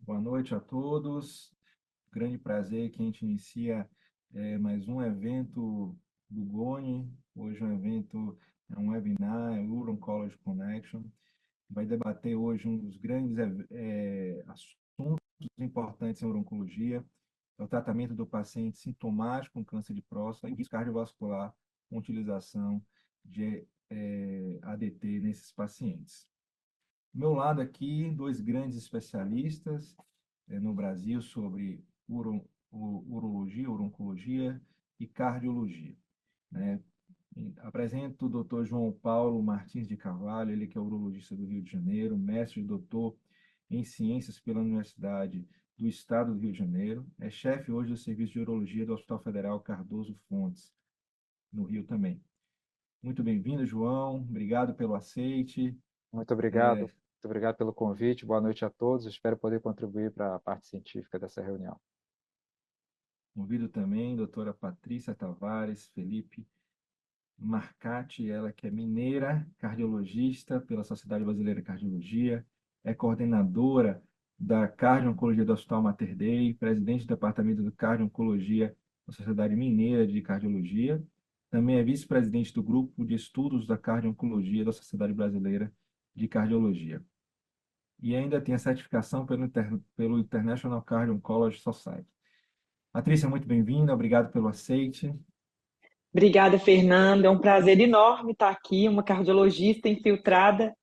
Boa noite a todos. Grande prazer que a gente inicia mais um evento do GONE. Hoje é um webinar, é o Huron College Connection. Vai debater hoje um dos grandes assuntos importantes em oncologia, é o tratamento do paciente sintomático com câncer de próstata e risco cardiovascular com utilização de ADT nesses pacientes. Do meu lado aqui, dois grandes especialistas no Brasil sobre urologia, oncologia e cardiologia, né? Apresento o Dr. João Paulo Martins de Carvalho, ele que é urologista do Rio de Janeiro, mestre e doutor em ciências pela Universidade do Estado do Rio de Janeiro, é chefe hoje do Serviço de Urologia do Hospital Federal Cardoso Fontes, no Rio também. Muito bem-vindo, João, obrigado pelo aceite. Muito obrigado. Muito obrigado pelo convite. Boa noite a todos. Espero poder contribuir para a parte científica dessa reunião. Convido também a doutora Patrícia Tavares Felipe Marcati, ela que é mineira, cardiologista pela Sociedade Brasileira de Cardiologia, é coordenadora da Cardio-Oncologia do Hospital Mater Dei, presidente do Departamento de Cardio-Oncologia da Sociedade Mineira de Cardiologia, também é vice-presidente do Grupo de Estudos da Cardio-Oncologia da Sociedade Brasileira de Cardiologia. E ainda tem a certificação pelo International Cardio-Oncology Society. Patrícia, muito bem-vinda, obrigado pelo aceite. Obrigada, Fernanda. É um prazer enorme estar aqui, uma cardiologista infiltrada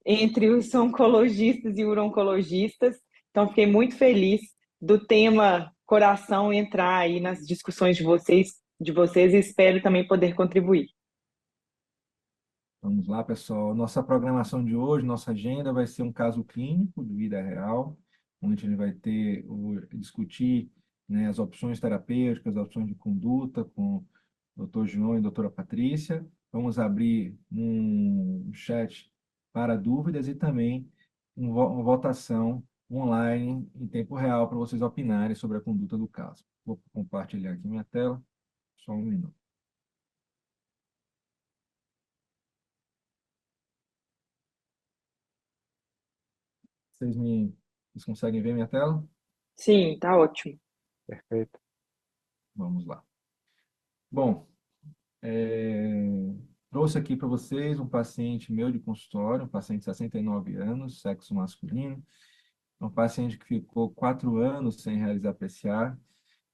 entre os oncologistas e urologistas. Então, fiquei muito feliz do tema coração entrar aí nas discussões de vocês e espero também poder contribuir. Vamos lá, pessoal. Nossa programação de hoje, nossa agenda vai ser um caso clínico de vida real, onde a gente vai discutir, né, as opções terapêuticas, as opções de conduta com o Dr. João e a doutora Patrícia. Vamos abrir um chat para dúvidas e também uma votação online em tempo real para vocês opinarem sobre a conduta do caso. Vou compartilhar aqui minha tela, só um minuto. Vocês conseguem ver minha tela? Sim, tá ótimo. Perfeito. Vamos lá. Bom, trouxe aqui para vocês um paciente meu de consultório, um paciente de 69 anos, sexo masculino, um paciente que ficou 4 anos sem realizar PCA.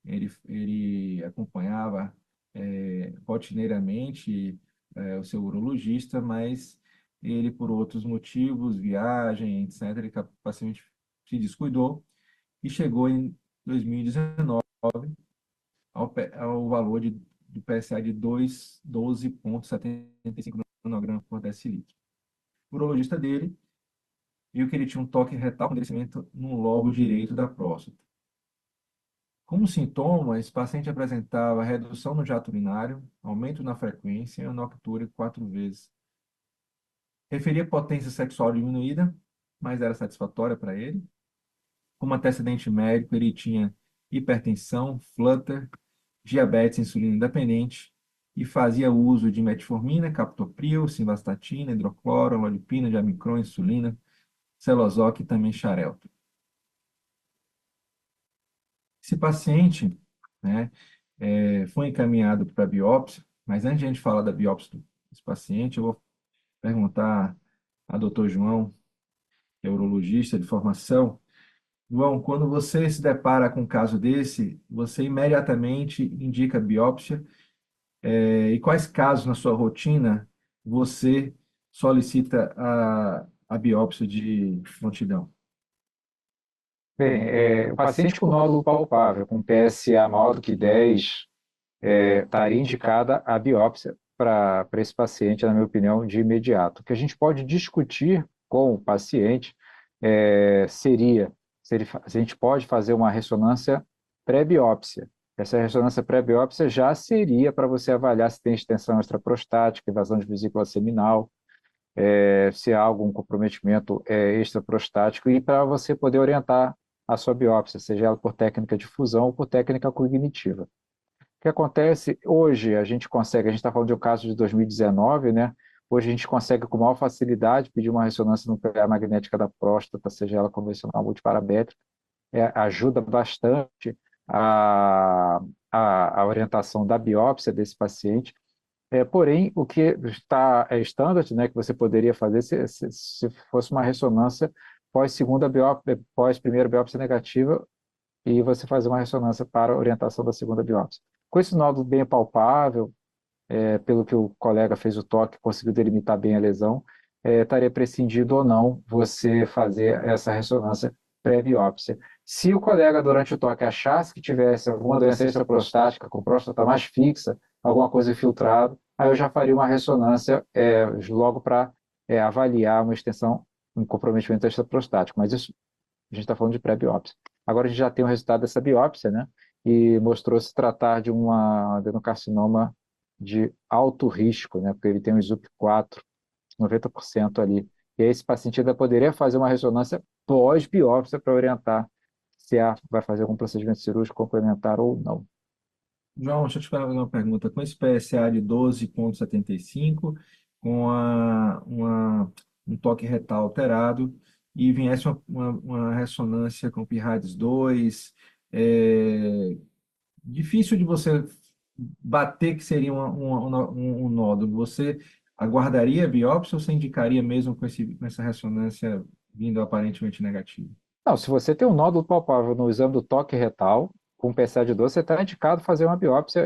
Ele acompanhava rotineiramente o seu urologista, mas ele, por outros motivos, viagem, etc., ele paciente se descuidou e chegou em 2019 ao valor do PSA de 12,75 nanogramas por decilitro. O urologista dele viu que ele tinha um toque retal com crescimento no lobo direito da próstata. Como sintoma, esse paciente apresentava redução no jato urinário, aumento na frequência e uma noctúria 4 vezes. Referia potência sexual diminuída, mas era satisfatória para ele. Como antecedente médico, ele tinha hipertensão, flutter, diabetes insulina independente e fazia uso de metformina, captopril, simvastatina, hidrocloro, amlodipina, diamicron, insulina, Celozoc e também Xarelto. Esse paciente, né, foi encaminhado para biópsia, mas antes de a gente falar da biópsia desse paciente, eu vou perguntar a doutor João, que é urologista de formação. João, quando você se depara com um caso desse, você imediatamente indica biópsia, e quais casos na sua rotina você solicita a biópsia de prontidão? Bem, o paciente com nódulo palpável, com PSA maior do que 10, estaria indicada a biópsia para esse paciente, na minha opinião, de imediato. O que a gente pode discutir com o paciente seria se a gente pode fazer uma ressonância pré-biópsia. Essa ressonância pré-biópsia já seria para você avaliar se tem extensão extraprostática, invasão de vesícula seminal, se há algum comprometimento extraprostático, e para você poder orientar a sua biópsia, seja ela por técnica de fusão ou por técnica cognitiva. O que acontece hoje, a gente está falando de um caso de 2019, né? Hoje a gente consegue com maior facilidade pedir uma ressonância nuclear magnética da próstata, seja ela convencional ou multiparamétrica, ajuda bastante a orientação da biópsia desse paciente. Porém, o que está standard, né, que você poderia fazer se fosse uma ressonância pós-primeira biópsia negativa, e você fazer uma ressonância para orientação da segunda biópsia. Com esse nódulo bem palpável, pelo que o colega fez o toque, conseguiu delimitar bem a lesão, estaria prescindido ou não você fazer essa ressonância pré-biópsia. Se o colega, durante o toque, achasse que tivesse alguma doença extraprostática, com próstata mais fixa, alguma coisa infiltrada, aí eu já faria uma ressonância logo para avaliar uma extensão, um comprometimento extraprostático. Mas isso, a gente está falando de pré-biópsia. Agora a gente já tem o resultado dessa biópsia, né? E mostrou se tratar de um adenocarcinoma de alto risco, né? Porque ele tem um SUP4, 90% ali. E aí esse paciente ainda poderia fazer uma ressonância pós-biópsia para orientar se vai fazer algum procedimento cirúrgico complementar ou não. João, deixa eu te fazer uma pergunta. Com esse PSA de 12,75, com um toque retal alterado, e viesse uma ressonância com PIRADS 2, difícil de você bater que seria um nódulo. Você aguardaria a biópsia ou você indicaria mesmo com essa ressonância vindo aparentemente negativa? Não, se você tem um nódulo palpável no exame do toque retal, com PSA de 12, você está indicado fazer uma biópsia.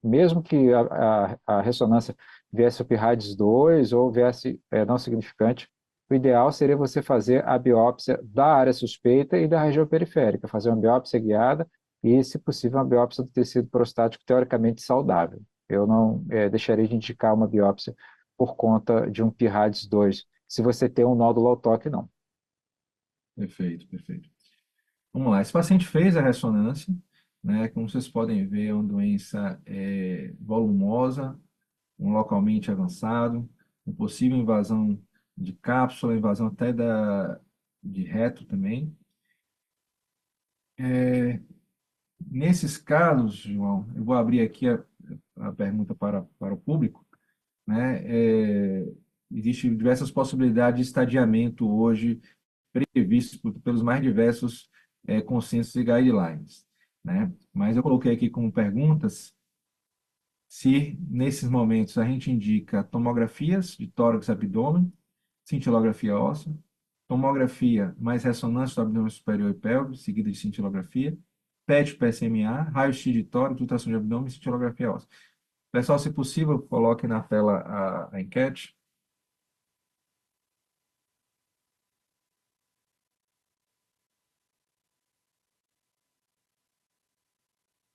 Mesmo que a ressonância viesse o PIRADS 2 ou viesse não significante, o ideal seria você fazer a biópsia da área suspeita e da região periférica, fazer uma biópsia guiada e, se possível, uma biópsia do tecido prostático teoricamente saudável. Eu não deixaria de indicar uma biópsia por conta de um PIRADS 2, se você tem um nódulo ao toque, não. Perfeito, perfeito. Vamos lá, esse paciente fez a ressonância, né? Como vocês podem ver, é uma doença volumosa, um localmente avançado, com possível invasão de cápsula, invasão até de reto também. Nesses casos, João, eu vou abrir aqui a pergunta para o público, né? Existem diversas possibilidades de estadiamento hoje previstos pelos mais diversos consensos e guidelines, né? Mas eu coloquei aqui como perguntas se, nesses momentos, a gente indica tomografias de tórax e abdômen, cintilografia óssea, tomografia mais ressonância do abdômen superior e pélvico, seguida de cintilografia, PET PSMA, raio-x de tórax, ultrassom de abdômen e cintilografia óssea. Pessoal, se possível, coloque na tela a enquete.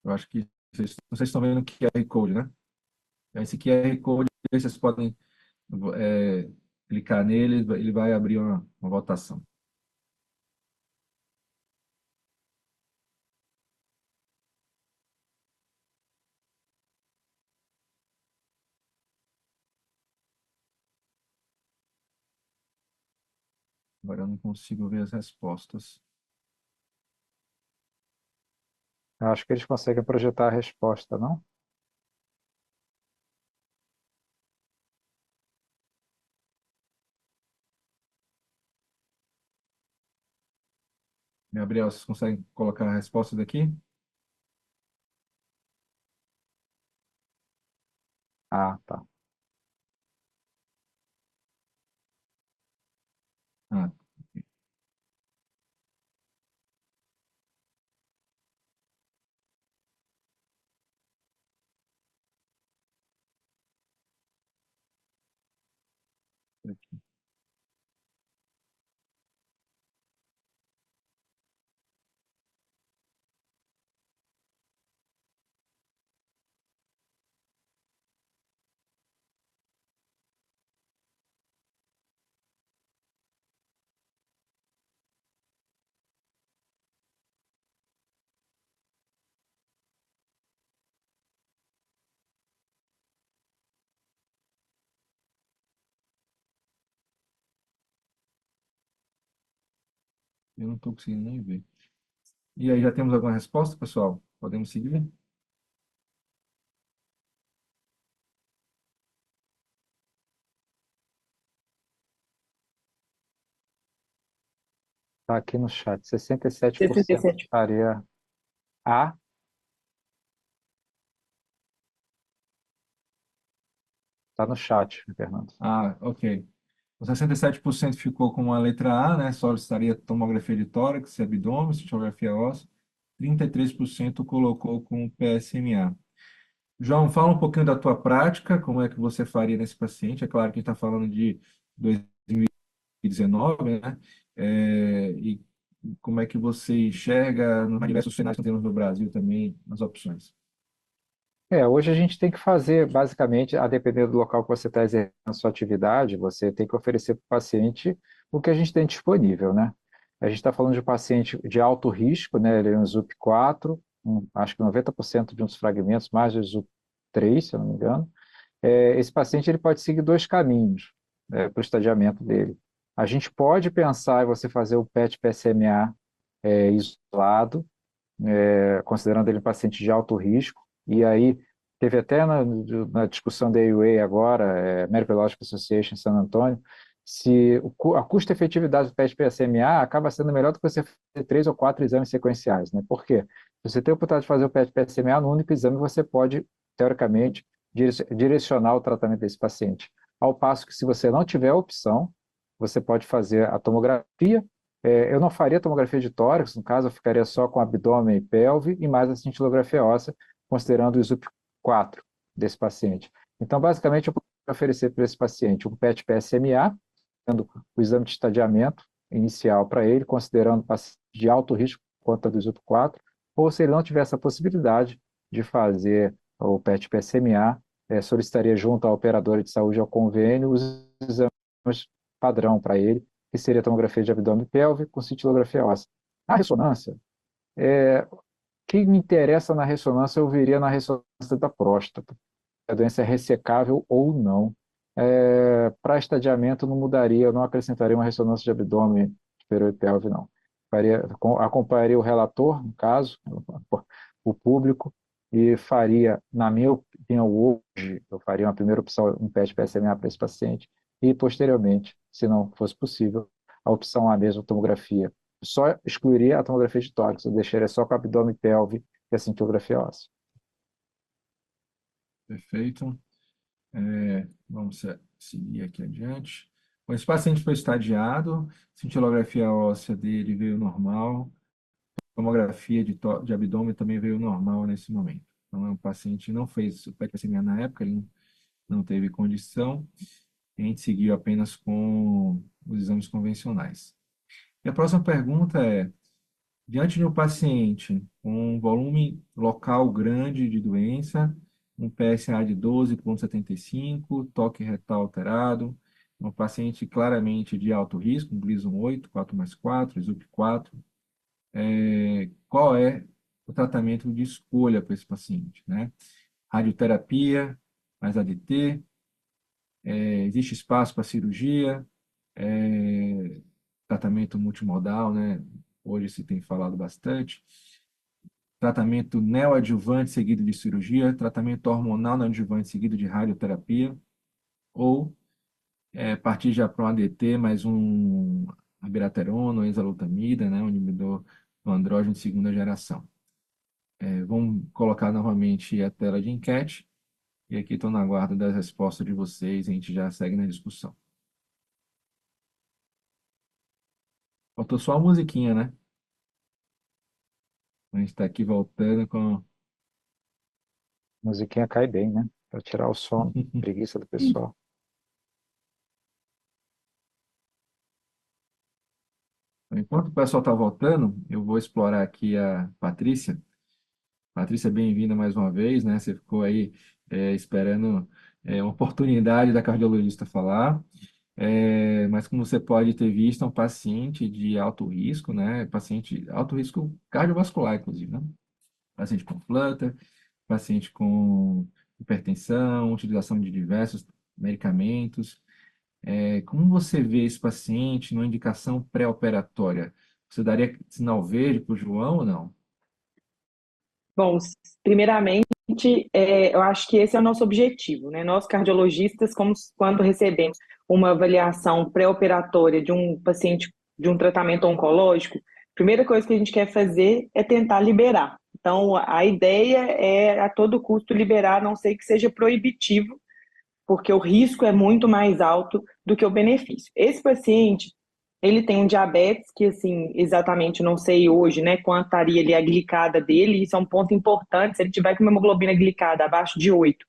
Eu acho que vocês estão vendo o QR Code, né? Esse QR Code, vocês podem é, clicar nele, ele vai abrir uma votação. Agora eu não consigo ver as respostas. Eu acho que eles conseguem projetar a resposta, não? Gabriel, vocês conseguem colocar a resposta daqui? Ah, tá. Ah, aqui. Eu não estou conseguindo nem ver. E aí, já temos alguma resposta, pessoal? Podemos seguir? Tá aqui no chat. 67% 67. faria A. Tá no chat, Fernando. Ah, ok. O 67% ficou com a letra A, né? Solicitaria tomografia de tórax e abdômen, cintilografia óssea. 33% colocou com o PSMA. João, fala um pouquinho da tua prática, como é que você faria nesse paciente. É claro que a gente está falando de 2019, né? E como é que você enxerga nos diversos cenários que temos no Brasil também, as opções. Hoje a gente tem que fazer, basicamente, a depender do local que você está exercendo a sua atividade, você tem que oferecer para o paciente o que a gente tem disponível, né? A gente está falando de um paciente de alto risco, né? Ele é um ZUP 4, acho que 90% de uns fragmentos, mais de ZUP 3, se eu não me engano. Esse paciente ele pode seguir dois caminhos, para o estadiamento dele. A gente pode pensar em você fazer o PET-PSMA isolado, considerando ele um paciente de alto risco, e aí teve até na discussão da AUA agora, American Urological Association em San Antônio, se a custo-efetividade do PET-PSMA acaba sendo melhor do que você fazer 3 ou 4 exames sequenciais, né? Por quê? Se você tem a oportunidade de fazer o PET-PSMA no único exame, você pode, teoricamente, direcionar o tratamento desse paciente. Ao passo que, se você não tiver a opção, você pode fazer a tomografia. Eu não faria tomografia de tórax, no caso, eu ficaria só com abdômen e pelve e mais a cintilografia óssea, considerando o ZUP 4 desse paciente. Então, basicamente, eu posso oferecer para esse paciente um PET-PSMA, tendo o exame de estadiamento inicial para ele, considerando paciente de alto risco quanto a do ZUP 4, ou se ele não tiver essa possibilidade de fazer o PET-PSMA, solicitaria junto à operadora de saúde ao convênio os exames padrão para ele, que seria a tomografia de abdômen e pelve com cintilografia óssea. A ressonância, o que me interessa na ressonância, eu veria na ressonância da próstata. A doença é ressecável ou não. Para estadiamento, não mudaria, eu não acrescentaria uma ressonância de abdômen superior e pelve, não. Acompanharia o relator, no caso, o público, e faria, na minha opinião, hoje, eu faria uma primeira opção, um PET-PSMA para esse paciente, e posteriormente, se não fosse possível, a opção A mesmo, tomografia. Só excluiria a tomografia de tórax, eu deixaria só com o abdômen, pelve e a cintilografia óssea. Perfeito. Vamos seguir aqui adiante. Bom, esse paciente foi estadiado, cintilografia óssea dele veio normal, tomografia de abdômen também veio normal nesse momento. Então, o paciente não fez o PET-CMA na época, ele não teve condição, a gente seguiu apenas com os exames convencionais. E a próxima pergunta é: diante de um paciente com um volume local grande de doença, um PSA de 12,75, toque retal alterado, um paciente claramente de alto risco, um Gleason 8, 4+4, SUP 4, qual é o tratamento de escolha para esse paciente, né? Radioterapia, mais ADT, existe espaço para cirurgia, tratamento multimodal, né? Hoje se tem falado bastante. Tratamento neoadjuvante seguido de cirurgia, tratamento hormonal neoadjuvante seguido de radioterapia, ou partir já para um ADT mais um abiraterona, ou enzalutamida, né? Um inibidor do andrógeno de segunda geração. Vamos colocar novamente a tela de enquete, e aqui estou na guarda das respostas de vocês, a gente já segue na discussão. Faltou só a musiquinha, né? A gente está aqui voltando com... Musiquinha cai bem, né? Para tirar o sono, preguiça do pessoal. Enquanto o pessoal está voltando, eu vou explorar aqui a Patrícia. Patrícia, bem-vinda mais uma vez, né? Você ficou aí esperando uma oportunidade da cardiologista falar. Mas como você pode ter visto, é um paciente de alto risco, né? Paciente alto risco cardiovascular, inclusive, né? Paciente com flutter, paciente com hipertensão, utilização de diversos medicamentos. Como você vê esse paciente numa indicação pré-operatória? Você daria sinal verde para o João ou não? Bom, primeiramente, eu acho que esse é o nosso objetivo, né? Nós, cardiologistas, quando recebemos uma avaliação pré-operatória de um paciente de um tratamento oncológico, a primeira coisa que a gente quer fazer é tentar liberar. Então, a ideia é, a todo custo, liberar, a não ser que seja proibitivo, porque o risco é muito mais alto do que o benefício. Esse paciente, ele tem um diabetes que, assim, exatamente não sei hoje, né, quanto estaria ali a glicada dele, isso é um ponto importante, se ele tiver com uma hemoglobina glicada abaixo de 8,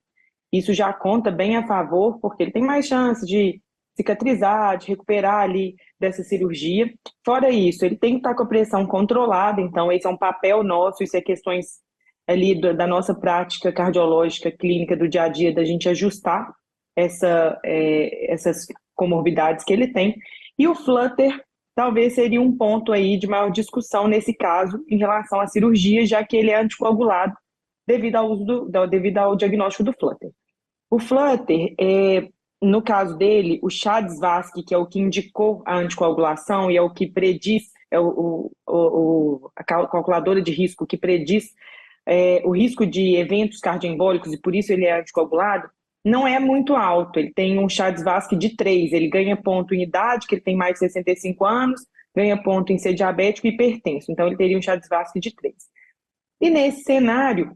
isso já conta bem a favor, porque ele tem mais chance de cicatrizar, de recuperar ali dessa cirurgia. Fora isso, ele tem que estar com a pressão controlada, então esse é um papel nosso, isso é questões ali da nossa prática cardiológica clínica do dia a dia, da gente ajustar essas comorbidades que ele tem. E o flutter talvez seria um ponto aí de maior discussão nesse caso em relação à cirurgia, já que ele é anticoagulado devido ao diagnóstico do flutter. O flutter, no caso dele, o Chades-Vasque, que é o que indicou a anticoagulação e é o que prediz, a calculadora de risco que prediz o risco de eventos cardioembólicos, e por isso ele é anticoagulado, não é muito alto. Ele tem um Chades-Vasque de 3, ele ganha ponto em idade, que ele tem mais de 65 anos, ganha ponto em ser diabético e hipertenso, então ele teria um Chades-Vasque de 3. E nesse cenário,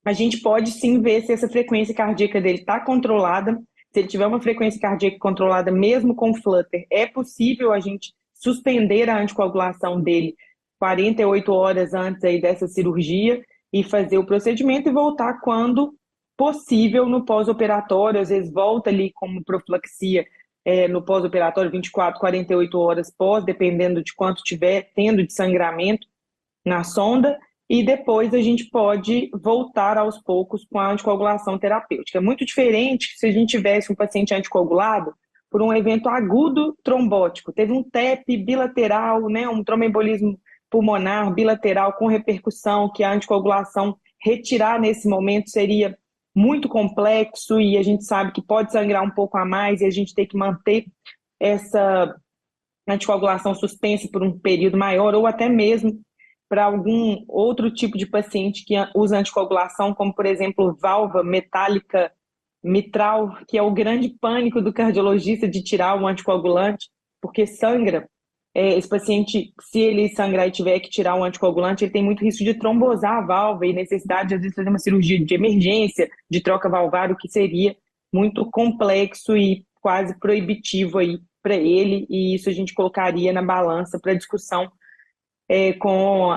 a gente pode sim ver se essa frequência cardíaca dele está controlada. Se ele tiver uma frequência cardíaca controlada, mesmo com flutter, é possível a gente suspender a anticoagulação dele 48 horas antes aí dessa cirurgia e fazer o procedimento e voltar quando possível no pós-operatório. Às vezes volta ali como profilaxia no pós-operatório 24, 48 horas pós, dependendo de quanto tiver tendo de sangramento na sonda, e depois a gente pode voltar aos poucos com a anticoagulação terapêutica. É muito diferente se a gente tivesse um paciente anticoagulado por um evento agudo trombótico, teve um TEP bilateral, né, um tromboembolismo pulmonar bilateral com repercussão, que a anticoagulação retirar nesse momento seria muito complexo e a gente sabe que pode sangrar um pouco a mais e a gente tem que manter essa anticoagulação suspensa por um período maior, ou até mesmo para algum outro tipo de paciente que usa anticoagulação, como, por exemplo, válvula metálica mitral, que é o grande pânico do cardiologista de tirar um anticoagulante, porque sangra. Esse paciente, se ele sangrar e tiver que tirar um anticoagulante, ele tem muito risco de trombosar a válvula e necessidade de, às vezes, fazer uma cirurgia de emergência, de troca valvar, o que seria muito complexo e quase proibitivo aí para ele, e isso a gente colocaria na balança para discussão com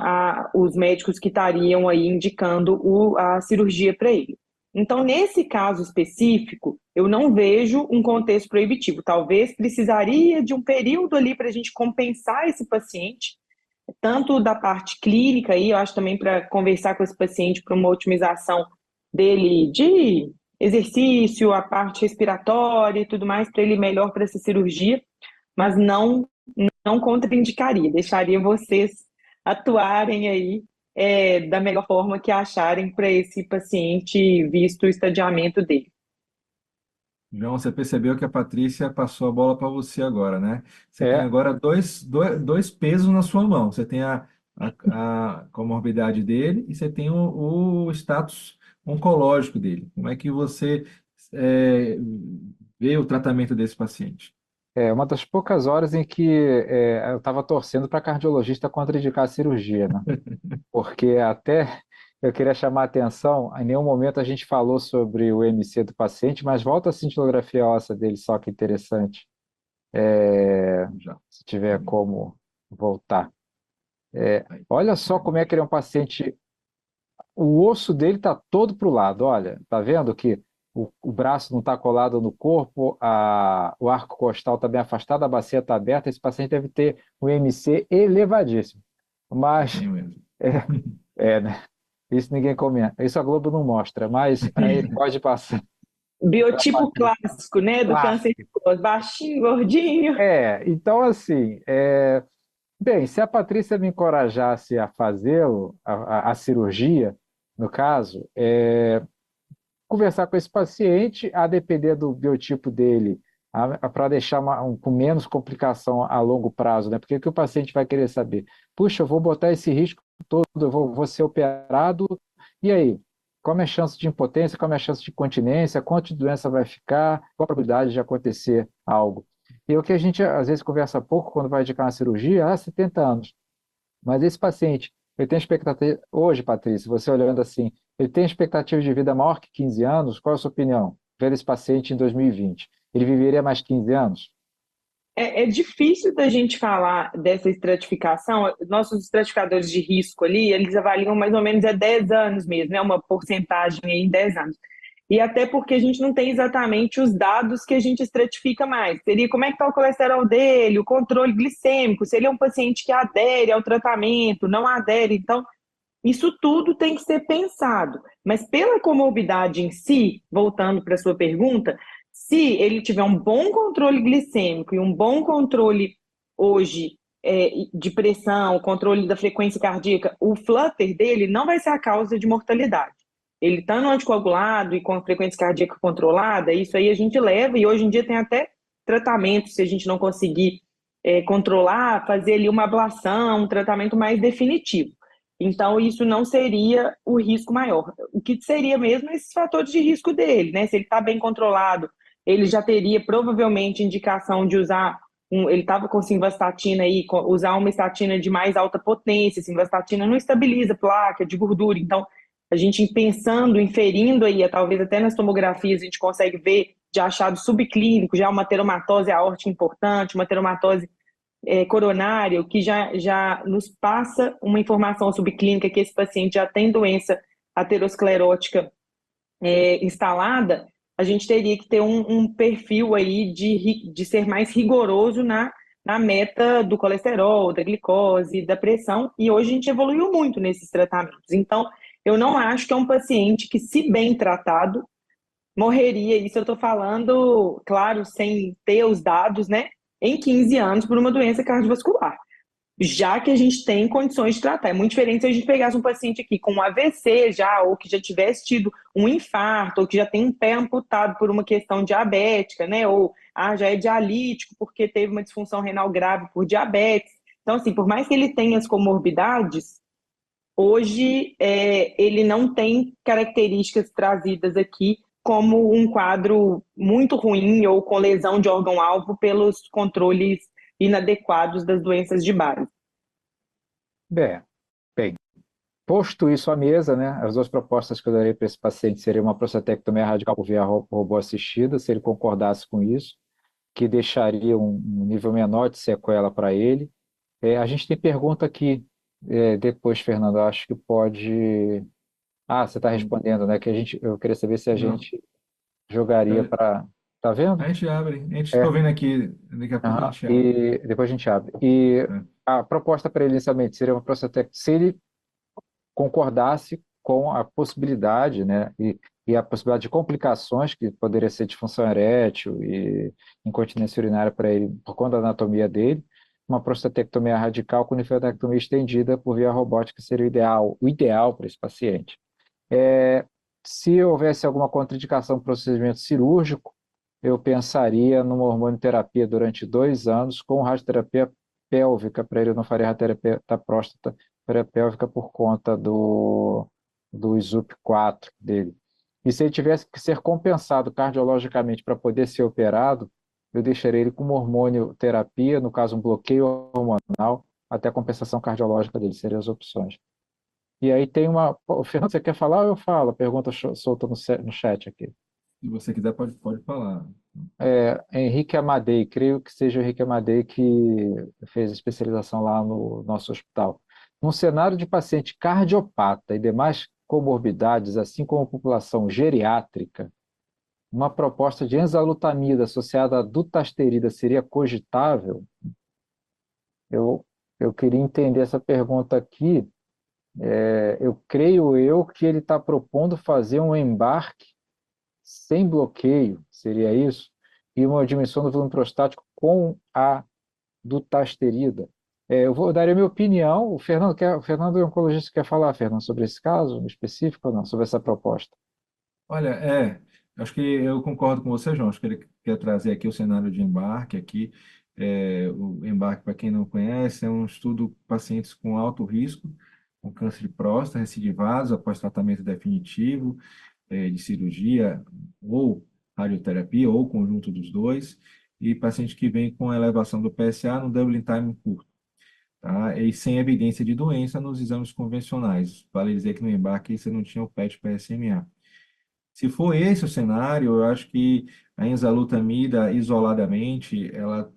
os médicos que estariam aí indicando a cirurgia para ele. Então, nesse caso específico, eu não vejo um contexto proibitivo. Talvez precisaria de um período ali para a gente compensar esse paciente, tanto da parte clínica, aí, eu acho também para conversar com esse paciente para uma otimização dele de exercício, a parte respiratória e tudo mais, para ele melhor para essa cirurgia, mas não contraindicaria, deixaria vocês atuarem aí da melhor forma que acharem para esse paciente, visto o estadiamento dele. João, você percebeu que a Patrícia passou a bola para você agora, né? Você tem É, agora dois pesos na sua mão. Você tem a comorbidade dele e você tem o status oncológico dele. Como é que você é, vê o tratamento desse paciente? é uma das poucas horas em que eu estava torcendo para cardiologista contraindicar a cirurgia, né? Porque até eu queria chamar a atenção, em nenhum momento a gente falou sobre o MC do paciente, mas volta a cintilografia óssea dele, só que interessante, Já. se tiver como voltar. Olha só como é que ele é um paciente, o osso dele está todo para o lado, olha, tá vendo que o braço não está colado no corpo, o arco costal está bem afastado, a bacia está aberta, esse paciente deve ter um MC elevadíssimo. Mas, Tem mesmo. né? Isso ninguém comenta. Isso a Globo não mostra, mas aí pode passar para Biotipo Patrícia. clássico, né, do câncer de Clássico. cólon, baixinho, gordinho. Então assim, bem, se a Patrícia me encorajasse a fazê-lo, a cirurgia, no caso, conversar com esse paciente, a depender do biotipo dele, para deixar com menos complicação a longo prazo, né? Porque o que o paciente vai querer saber? Puxa, eu vou botar esse risco todo, eu vou ser operado, e aí? Qual é a minha chance de impotência? Qual é a minha chance de incontinência? Quanto de doença vai ficar? Qual a probabilidade de acontecer algo? E o que a gente às vezes conversa pouco quando vai indicar uma cirurgia, 70 anos. Mas esse paciente, ele tem expectativa. Hoje, Patrícia, você olhando assim, ele tem expectativa de vida maior que 15 anos? Qual é a sua opinião? Ver esse paciente em 2020. Ele viveria mais 15 anos? É difícil da gente falar dessa estratificação. Nossos estratificadores de risco ali, eles avaliam mais ou menos 10 anos mesmo, né? Uma porcentagem aí em 10 anos. E até porque a gente não tem exatamente os dados que a gente estratifica mais. Seria como é que está o colesterol dele, o controle glicêmico, se ele é um paciente que adere ao tratamento, não adere. Então, isso tudo tem que ser pensado. Mas pela comorbidade em si, voltando para a sua pergunta, se ele tiver um bom controle glicêmico e um bom controle hoje de pressão, controle da frequência cardíaca, o flutter dele não vai ser a causa de mortalidade. Ele estando anticoagulado e com a frequência cardíaca controlada, isso aí a gente leva, e hoje em dia tem até tratamento, se a gente não conseguir controlar, fazer ali uma ablação, um tratamento mais definitivo. Então, isso não seria o risco maior. O que seria mesmo esses fatores de risco dele, né? Se ele está bem controlado, ele já teria provavelmente indicação de usar ele estava com simvastatina aí, usar uma estatina de mais alta potência. Simvastatina não estabiliza placa de gordura, então a gente pensando, inferindo aí, talvez até nas tomografias a gente consegue ver de achado subclínico, já uma teromatose aórtica importante, uma teromatose coronário, que já nos passa uma informação subclínica que esse paciente já tem doença aterosclerótica instalada, a gente teria que ter um perfil aí de ser mais rigoroso na meta do colesterol, da glicose, da pressão, e hoje a gente evoluiu muito nesses tratamentos. Então, eu não acho que é um paciente que, se bem tratado, morreria. Isso eu estou falando, claro, sem ter os dados, né? Em 15 anos por uma doença cardiovascular. Já que a gente tem condições de tratar. É muito diferente se a gente pegasse um paciente aqui com um AVC já, ou que já tivesse tido um infarto, ou que já tem um pé amputado por uma questão diabética, né? Ou já é dialítico porque teve uma disfunção renal grave por diabetes. Então, assim, por mais que ele tenha as comorbidades, hoje ele não tem características trazidas aqui como um quadro muito ruim ou com lesão de órgão-alvo pelos controles inadequados das doenças de base. Bem, posto isso à mesa, né, as duas propostas que eu daria para esse paciente seriam uma prostatectomia radical por via robô assistida, se ele concordasse com isso, que deixaria um nível menor de sequela para ele. A gente tem pergunta aqui depois, Fernando, eu acho que pode. Ah, você está Hum. respondendo, né? Eu queria saber se a Não. gente jogaria É, para. Tá vendo? a gente abre. A gente É. estou vendo aqui, daqui a pouco a Aham. gente abre. E depois a gente abre. E Tá? a proposta para ele inicialmente seria uma prostatectomia, se ele concordasse com a possibilidade, né, e a possibilidade de complicações que poderia ser disfunção erétil e incontinência urinária para ele por conta da anatomia dele, uma prostatectomia radical com nefrectomia estendida por via robótica seria o ideal para esse paciente. É, Se houvesse alguma contraindicação para o procedimento cirúrgico, eu pensaria numa hormonioterapia durante 2 anos com radioterapia pélvica, para ele eu não faria radioterapia da próstata pélvica por conta do SUP4 dele. E se ele tivesse que ser compensado cardiologicamente para poder ser operado, eu deixaria ele com uma hormonioterapia, no caso um bloqueio hormonal, até a compensação cardiológica dele, seriam as opções. E aí tem uma. Pô, Fernando, você quer falar ou eu falo? Pergunta solta no chat aqui. Se você quiser, pode falar. Henrique Amadei, creio que seja o Henrique Amadei que fez especialização lá no nosso hospital. Num cenário de paciente cardiopata e demais comorbidades, assim como a população geriátrica, uma proposta de enzalutamida associada à dutasterida seria cogitável? Eu, eu queria entender essa pergunta aqui. Eu creio que ele está propondo fazer um embarque sem bloqueio, seria isso? E uma diminuição do volume prostático com a dutasterida. Eu vou dar a minha opinião. O Fernando é oncologista, quer falar, Fernando, sobre esse caso específico ou não, sobre essa proposta? Olha, acho que eu concordo com você, João. Acho que ele quer trazer aqui o cenário de embarque aqui. O embarque, para quem não conhece, é um estudo com pacientes com alto risco, com câncer de próstata, recidivados após tratamento definitivo, de cirurgia ou radioterapia, ou conjunto dos dois, e paciente que vem com elevação do PSA no doubling time curto, tá? E sem evidência de doença nos exames convencionais. Vale dizer que no embarque você não tinha o PET PSMA. Se for esse o cenário, eu acho que a enzalutamida isoladamente, ela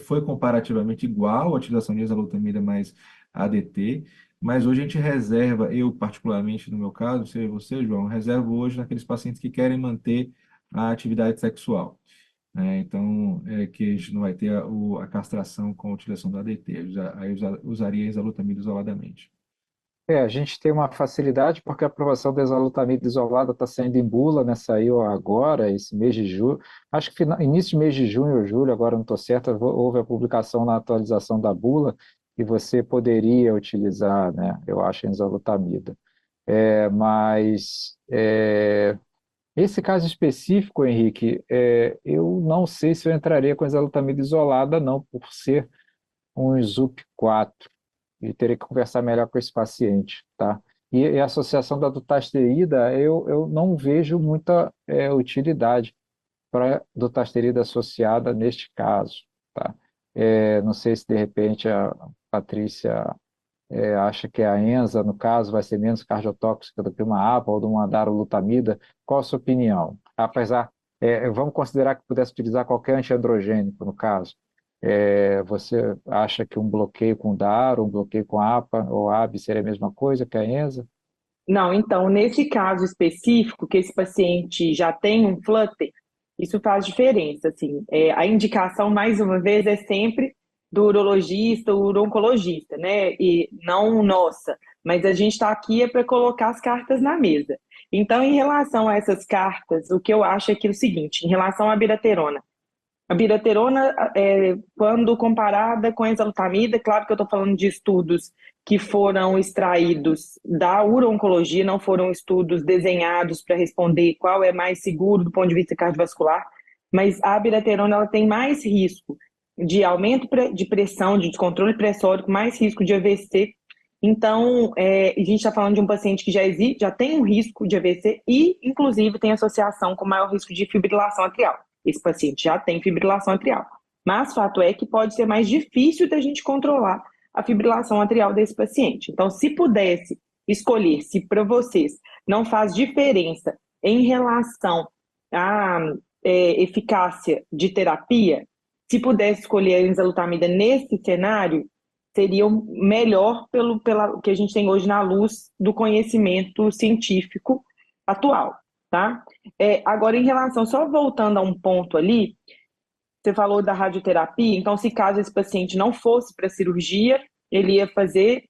foi comparativamente igual à utilização de enzalutamida mais ADT, mas hoje a gente reserva, eu particularmente no meu caso, não sei você, João, reservo hoje naqueles pacientes que querem manter a atividade sexual, né? Então, que a gente não vai ter a castração com a utilização do ADT, aí usaria a enzalutamida isoladamente. A gente tem uma facilidade porque a aprovação da exalutamida isolada está saindo em bula, né? Saiu agora, esse mês de julho. Acho que início de mês de junho ou julho, agora não estou certo, houve a publicação na atualização da bula e você poderia utilizar, né? Eu acho, a exalutamida. Mas esse caso específico, Henrique, eu não sei se eu entraria com a exalutamida isolada, não, por ser um ZUP4 e teria que conversar melhor com esse paciente, tá? E a associação da dutasterida, eu não vejo muita utilidade para dutasterida associada neste caso, tá? Não sei se de repente a Patrícia acha que a Enza, no caso, vai ser menos cardiotóxica do que uma APA ou de uma darolutamida. Qual a sua opinião? Apesar, vamos considerar que pudesse utilizar qualquer antiandrogênico, no caso. Você acha que um bloqueio com DAR, um bloqueio com APA ou AB seria a mesma coisa que a ENZA? Não, então, nesse caso específico, que esse paciente já tem um flutter, isso faz diferença, assim. A indicação, mais uma vez, é sempre do urologista, o oncologista, né? E não nossa, mas a gente está aqui para colocar as cartas na mesa. Então, em relação a essas cartas, o que eu acho é que é o seguinte, em relação à biraterona, a biraterona, quando comparada com a enzalutamida, claro que eu estou falando de estudos que foram extraídos da uro-oncologia, não foram estudos desenhados para responder qual é mais seguro do ponto de vista cardiovascular, mas a biraterona ela tem mais risco de aumento de pressão, de descontrole pressórico, mais risco de AVC. Então, a gente está falando de um paciente que já tem um risco de AVC e, inclusive, tem associação com maior risco de fibrilação atrial. Esse paciente já tem fibrilação atrial. Mas fato é que pode ser mais difícil da gente controlar a fibrilação atrial desse paciente. Então, se pudesse escolher, se para vocês não faz diferença em relação à eficácia de terapia, se pudesse escolher a enzalutamida nesse cenário, seria o melhor pela que a gente tem hoje na luz do conhecimento científico atual, tá? Agora, em relação, só voltando a um ponto ali, você falou da radioterapia, então, se caso esse paciente não fosse para cirurgia, ele ia fazer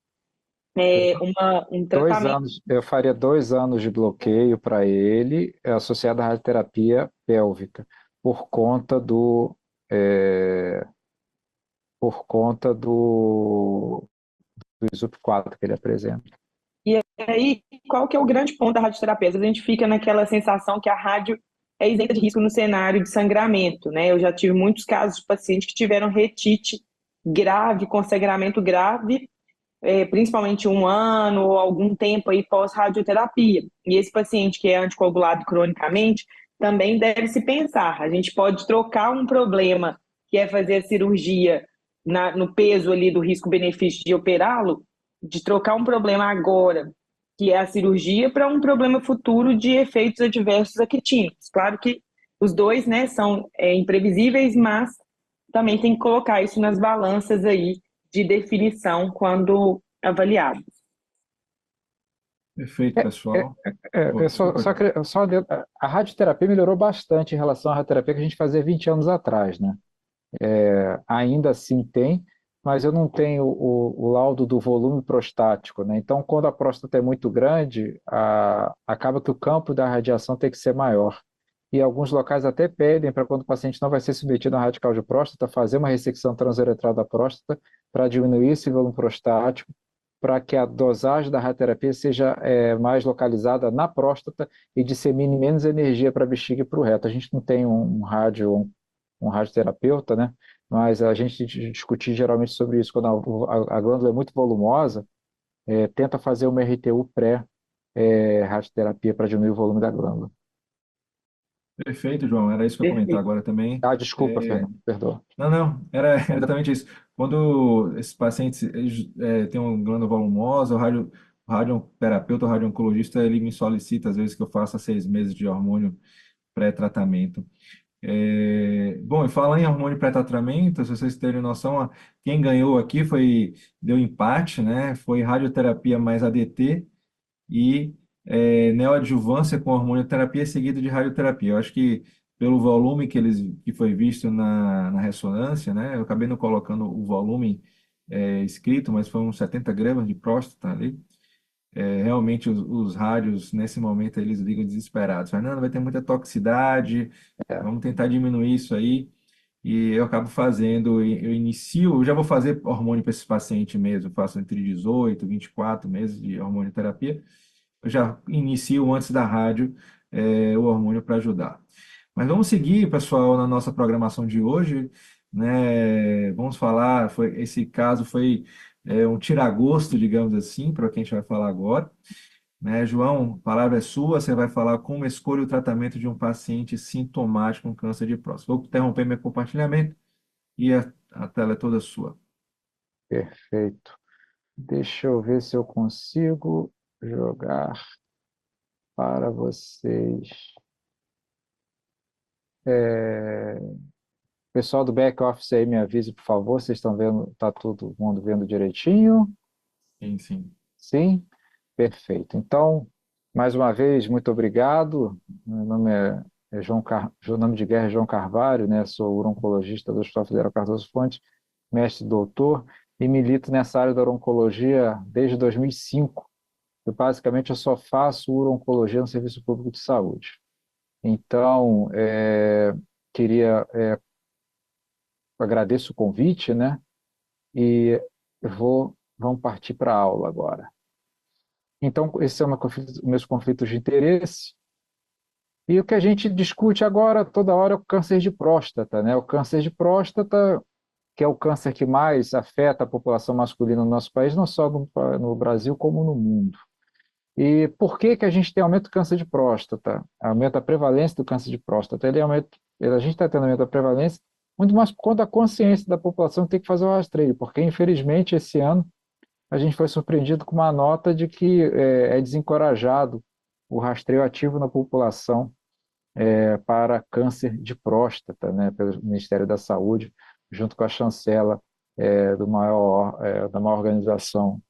um 2 tratamento. anos, eu faria 2 anos de bloqueio para ele, associado à radioterapia pélvica, por conta do, é, por conta do ISUP-4 que ele apresenta. E aí, qual que é o grande ponto da radioterapia? Às vezes a gente fica naquela sensação que a rádio é isenta de risco no cenário de sangramento, né? Eu já tive muitos casos de pacientes que tiveram retite grave, com sangramento grave, principalmente 1 ano ou algum tempo aí pós-radioterapia. E esse paciente que é anticoagulado cronicamente, também deve se pensar. A gente pode trocar um problema, que é fazer a cirurgia no peso ali do risco-benefício de operá-lo, de trocar um problema agora, que é a cirurgia, para um problema futuro de efeitos adversos actínicos. Claro que os dois, né, são imprevisíveis, mas também tem que colocar isso nas balanças aí de definição quando avaliados. Perfeito, pessoal. Eu só, Desculpa, só, João. a radioterapia melhorou bastante em relação à radioterapia que a gente fazia 20 anos atrás, né? Ainda assim tem, mas eu não tenho o laudo do volume prostático, né? Então, quando a próstata é muito grande, acaba que o campo da radiação tem que ser maior. E alguns locais até pedem para quando o paciente não vai ser submetido a radical de próstata, fazer uma ressecção transuretral da próstata para diminuir esse volume prostático, para que a dosagem da radioterapia seja mais localizada na próstata e dissemine menos energia para a bexiga e para o reto. A gente não tem um radioterapeuta, né? Mas a gente discute geralmente sobre isso. Quando a glândula é muito volumosa, tenta fazer uma RTU pré-radioterapia para diminuir o volume da glândula. Perfeito, João. Era isso que eu ia comentar Perfeito. agora também. Ah, desculpa, É, Fernando, perdoa. Não, não, era exatamente isso. Quando esses pacientes têm uma glândula volumosa, o radioterapeuta, o radiooncologista, ele me solicita, às vezes, que eu faça 6 meses de hormônio pré-tratamento. Bom, e falando em hormônio pré-tratamento, se vocês terem noção, quem ganhou aqui deu empate, né? Foi radioterapia mais ADT e neoadjuvância com hormonioterapia seguida de radioterapia. Eu acho que pelo volume que foi visto na ressonância, né? Eu acabei não colocando o volume escrito, mas foi uns 70 gramas de próstata ali. Realmente os rádios, nesse momento, eles ligam desesperados. Fernando, vai ter muita toxicidade, É, vamos tentar diminuir isso aí. E eu acabo fazendo, eu já vou fazer hormônio para esse paciente mesmo, eu faço entre 18 e 24 meses de hormonioterapia. Eu já inicio antes da rádio, o hormônio para ajudar. Mas vamos seguir, pessoal, na nossa programação de hoje, né? Vamos falar, esse caso foi um tiragosto, digamos assim, para quem a gente vai falar agora, né? João, a palavra é sua, você vai falar como escolhe o tratamento de um paciente sintomático com câncer de próstata. Vou interromper meu compartilhamento e a tela é toda sua. perfeito. Deixa eu ver se eu consigo jogar para vocês. Pessoal do back office aí, me avise, por favor. Vocês estão vendo, tá todo mundo vendo direitinho? Sim, sim. Sim? Perfeito. Então, mais uma vez, muito obrigado. Meu nome é o nome de guerra é João Carvalho, né? Sou urologista do Hospital Federal Cardoso Fontes, mestre doutor, e milito nessa área da urologia desde 2005. Basicamente, eu só faço urologia no Serviço Público de Saúde. Então, queria, agradeço o convite, né? E vamos partir para a aula agora. Então, esses são meus conflitos de interesse. E o que a gente discute agora, toda hora, é o câncer de próstata, né? O câncer de próstata, que é o câncer que mais afeta a população masculina no nosso país, não só no Brasil, como no mundo. E por que que a gente tem aumento do câncer de próstata? Aumento da prevalência do câncer de próstata. A gente está tendo aumento da prevalência muito mais por conta da consciência da população que tem que fazer o rastreio, porque infelizmente esse ano a gente foi surpreendido com uma nota de que é desencorajado o rastreio ativo na população para câncer de próstata, né, pelo Ministério da Saúde, junto com a chancela da maior organização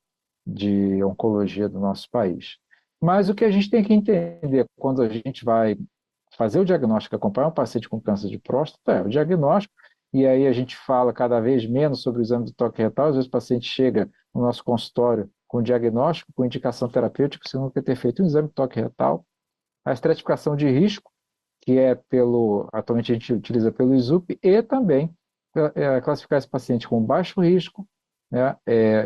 de oncologia do nosso país. Mas o que a gente tem que entender quando a gente vai fazer o diagnóstico, acompanhar um paciente com câncer de próstata, é o diagnóstico, e aí a gente fala cada vez menos sobre o exame do toque retal. Às vezes o paciente chega no nosso consultório com diagnóstico, com indicação terapêutica, sem nunca ter feito um exame de toque retal. A estratificação de risco, que atualmente a gente utiliza pelo ISUP, e também classificar esse paciente com baixo risco, né,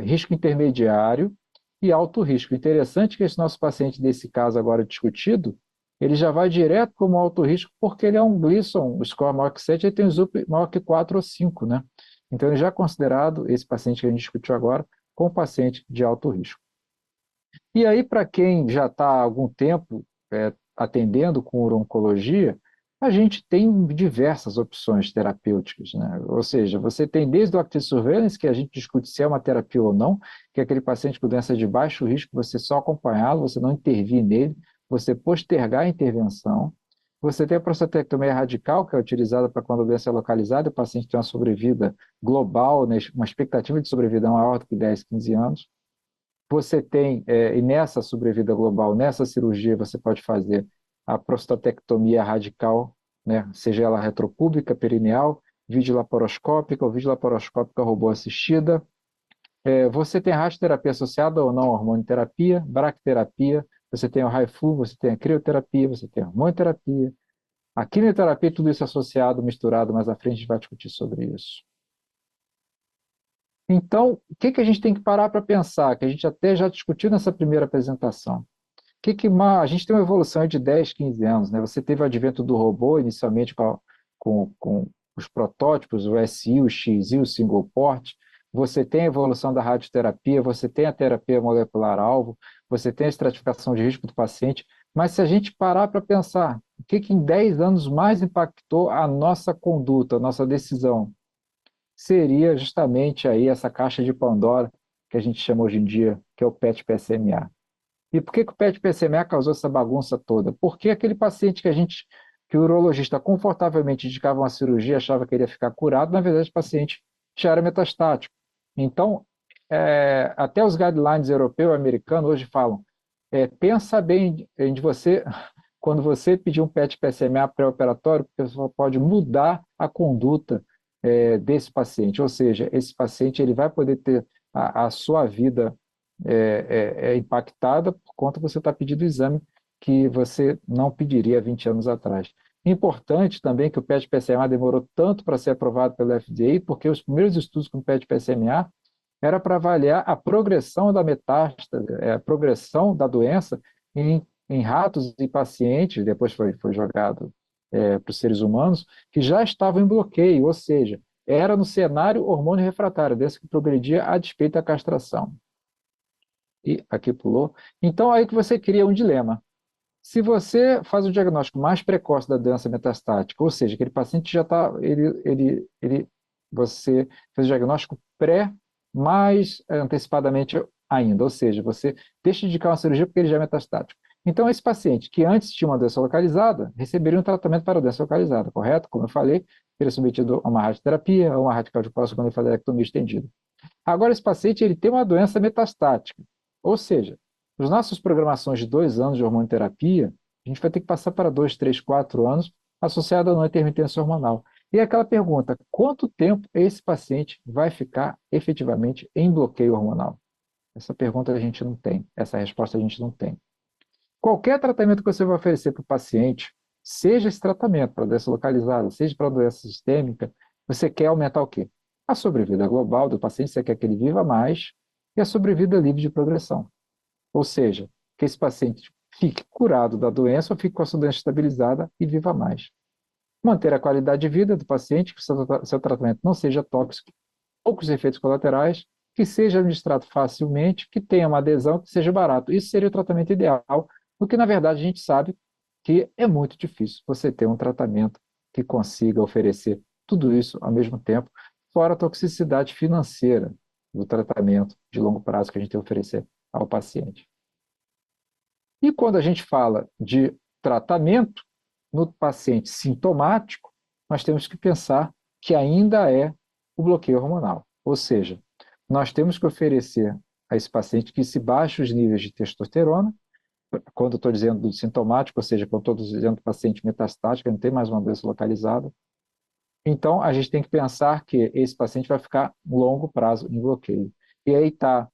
risco intermediário e alto risco. Interessante que esse nosso paciente desse caso agora discutido, ele já vai direto como alto risco porque ele é um Gleason, o score maior que 7, ele tem o ISUP maior que 4 ou 5, né? Então ele já é considerado, esse paciente que a gente discutiu agora, como paciente de alto risco. E aí, para quem já está há algum tempo atendendo com urologia, a gente tem diversas opções terapêuticas, né? Ou seja, você tem desde o Active Surveillance, que a gente discute se é uma terapia ou não, que é aquele paciente com doença de baixo risco, você só acompanhá-lo, você não intervir nele, você postergar a intervenção. Você tem a prostatectomia radical, que é utilizada para quando a doença é localizada, o paciente tem uma sobrevida global, né, uma expectativa de sobrevida maior do que 10, 15 anos. Você tem, e nessa sobrevida global, nessa cirurgia, você pode fazer a prostatectomia radical, né, seja ela retropúbica, perineal, videolaparoscópica ou videolaparoscópica robô assistida. Você tem radioterapia associada ou não à hormonioterapia, braquiterapia, você tem o HIFU, você tem a crioterapia, você tem a hormonioterapia, a quimioterapia, tudo isso associado, misturado, mais à frente a gente vai discutir sobre isso. Então, o que a gente tem que parar para pensar, que a gente até já discutiu nessa primeira apresentação? A gente tem uma evolução de 10, 15 anos, né? Você teve o advento do robô, inicialmente com os protótipos, o SI, o XI, o single port. Você tem a evolução da radioterapia, você tem a terapia molecular-alvo, você tem a estratificação de risco do paciente. Mas se a gente parar para pensar, o que em 10 anos mais impactou a nossa conduta, a nossa decisão? Seria justamente aí essa caixa de Pandora que a gente chama hoje em dia, que é o PET-PSMA. E por que o PET-PSMA causou essa bagunça toda? Porque aquele paciente que o urologista confortavelmente indicava uma cirurgia, achava que ele ia ficar curado, na verdade o paciente já era metastático. Então, até os guidelines europeu e americano hoje falam, pensa bem de você, quando você pedir um PET-PSMA pré-operatório, porque você pode mudar a conduta desse paciente, ou seja, esse paciente ele vai poder ter a sua vida impactada por conta que você está pedindo o exame que você não pediria 20 anos atrás. Importante também que o PET-PSMA demorou tanto para ser aprovado pelo FDA, porque os primeiros estudos com PET-PSMA era para avaliar a progressão da metástase, a progressão da doença em ratos e pacientes, depois foi jogado para os seres humanos, que já estavam em bloqueio, ou seja, era no cenário hormônio refratário, desse que progredia a despeito da castração. E aqui pulou. Então, aí que você cria um dilema. Se você faz o diagnóstico mais precoce da doença metastática, ou seja, aquele paciente já está, você fez o diagnóstico mais antecipadamente ainda, ou seja, você deixa de indicar uma cirurgia porque ele já é metastático. Então, esse paciente que antes tinha uma doença localizada, receberia um tratamento para a doença localizada, correto? Como eu falei, seria submetido a uma radioterapia, a uma radicaldipose quando ele faz a ectomia estendida. Agora, esse paciente ele tem uma doença metastática, ou seja, as nossas programações de 2 anos de hormonioterapia, a gente vai ter que passar para 2, 3, 4 anos associada a não intermitência hormonal. E aquela pergunta, quanto tempo esse paciente vai ficar efetivamente em bloqueio hormonal? Essa pergunta a gente não tem, essa resposta a gente não tem. Qualquer tratamento que você vai oferecer para o paciente, seja esse tratamento para doença localizada, seja para doença sistêmica, você quer aumentar o quê? A sobrevida global do paciente, você quer que ele viva mais, e a sobrevida livre de progressão. Ou seja, que esse paciente fique curado da doença ou fique com a sua doença estabilizada e viva mais. Manter a qualidade de vida do paciente, que o seu tratamento não seja tóxico, poucos efeitos colaterais, que seja administrado facilmente, que tenha uma adesão, que seja barato. Isso seria o tratamento ideal, porque na verdade a gente sabe que é muito difícil você ter um tratamento que consiga oferecer tudo isso ao mesmo tempo, fora a toxicidade financeira do tratamento de longo prazo que a gente tem que oferecer ao paciente. E quando a gente fala de tratamento no paciente sintomático, nós temos que pensar que ainda é o bloqueio hormonal. Ou seja, nós temos que oferecer a esse paciente que se baixe os níveis de testosterona, quando eu estou dizendo do sintomático, ou seja, quando eu estou dizendo do paciente metastático, não tem mais uma doença localizada. Então, a gente tem que pensar que esse paciente vai ficar longo prazo em bloqueio. E aí está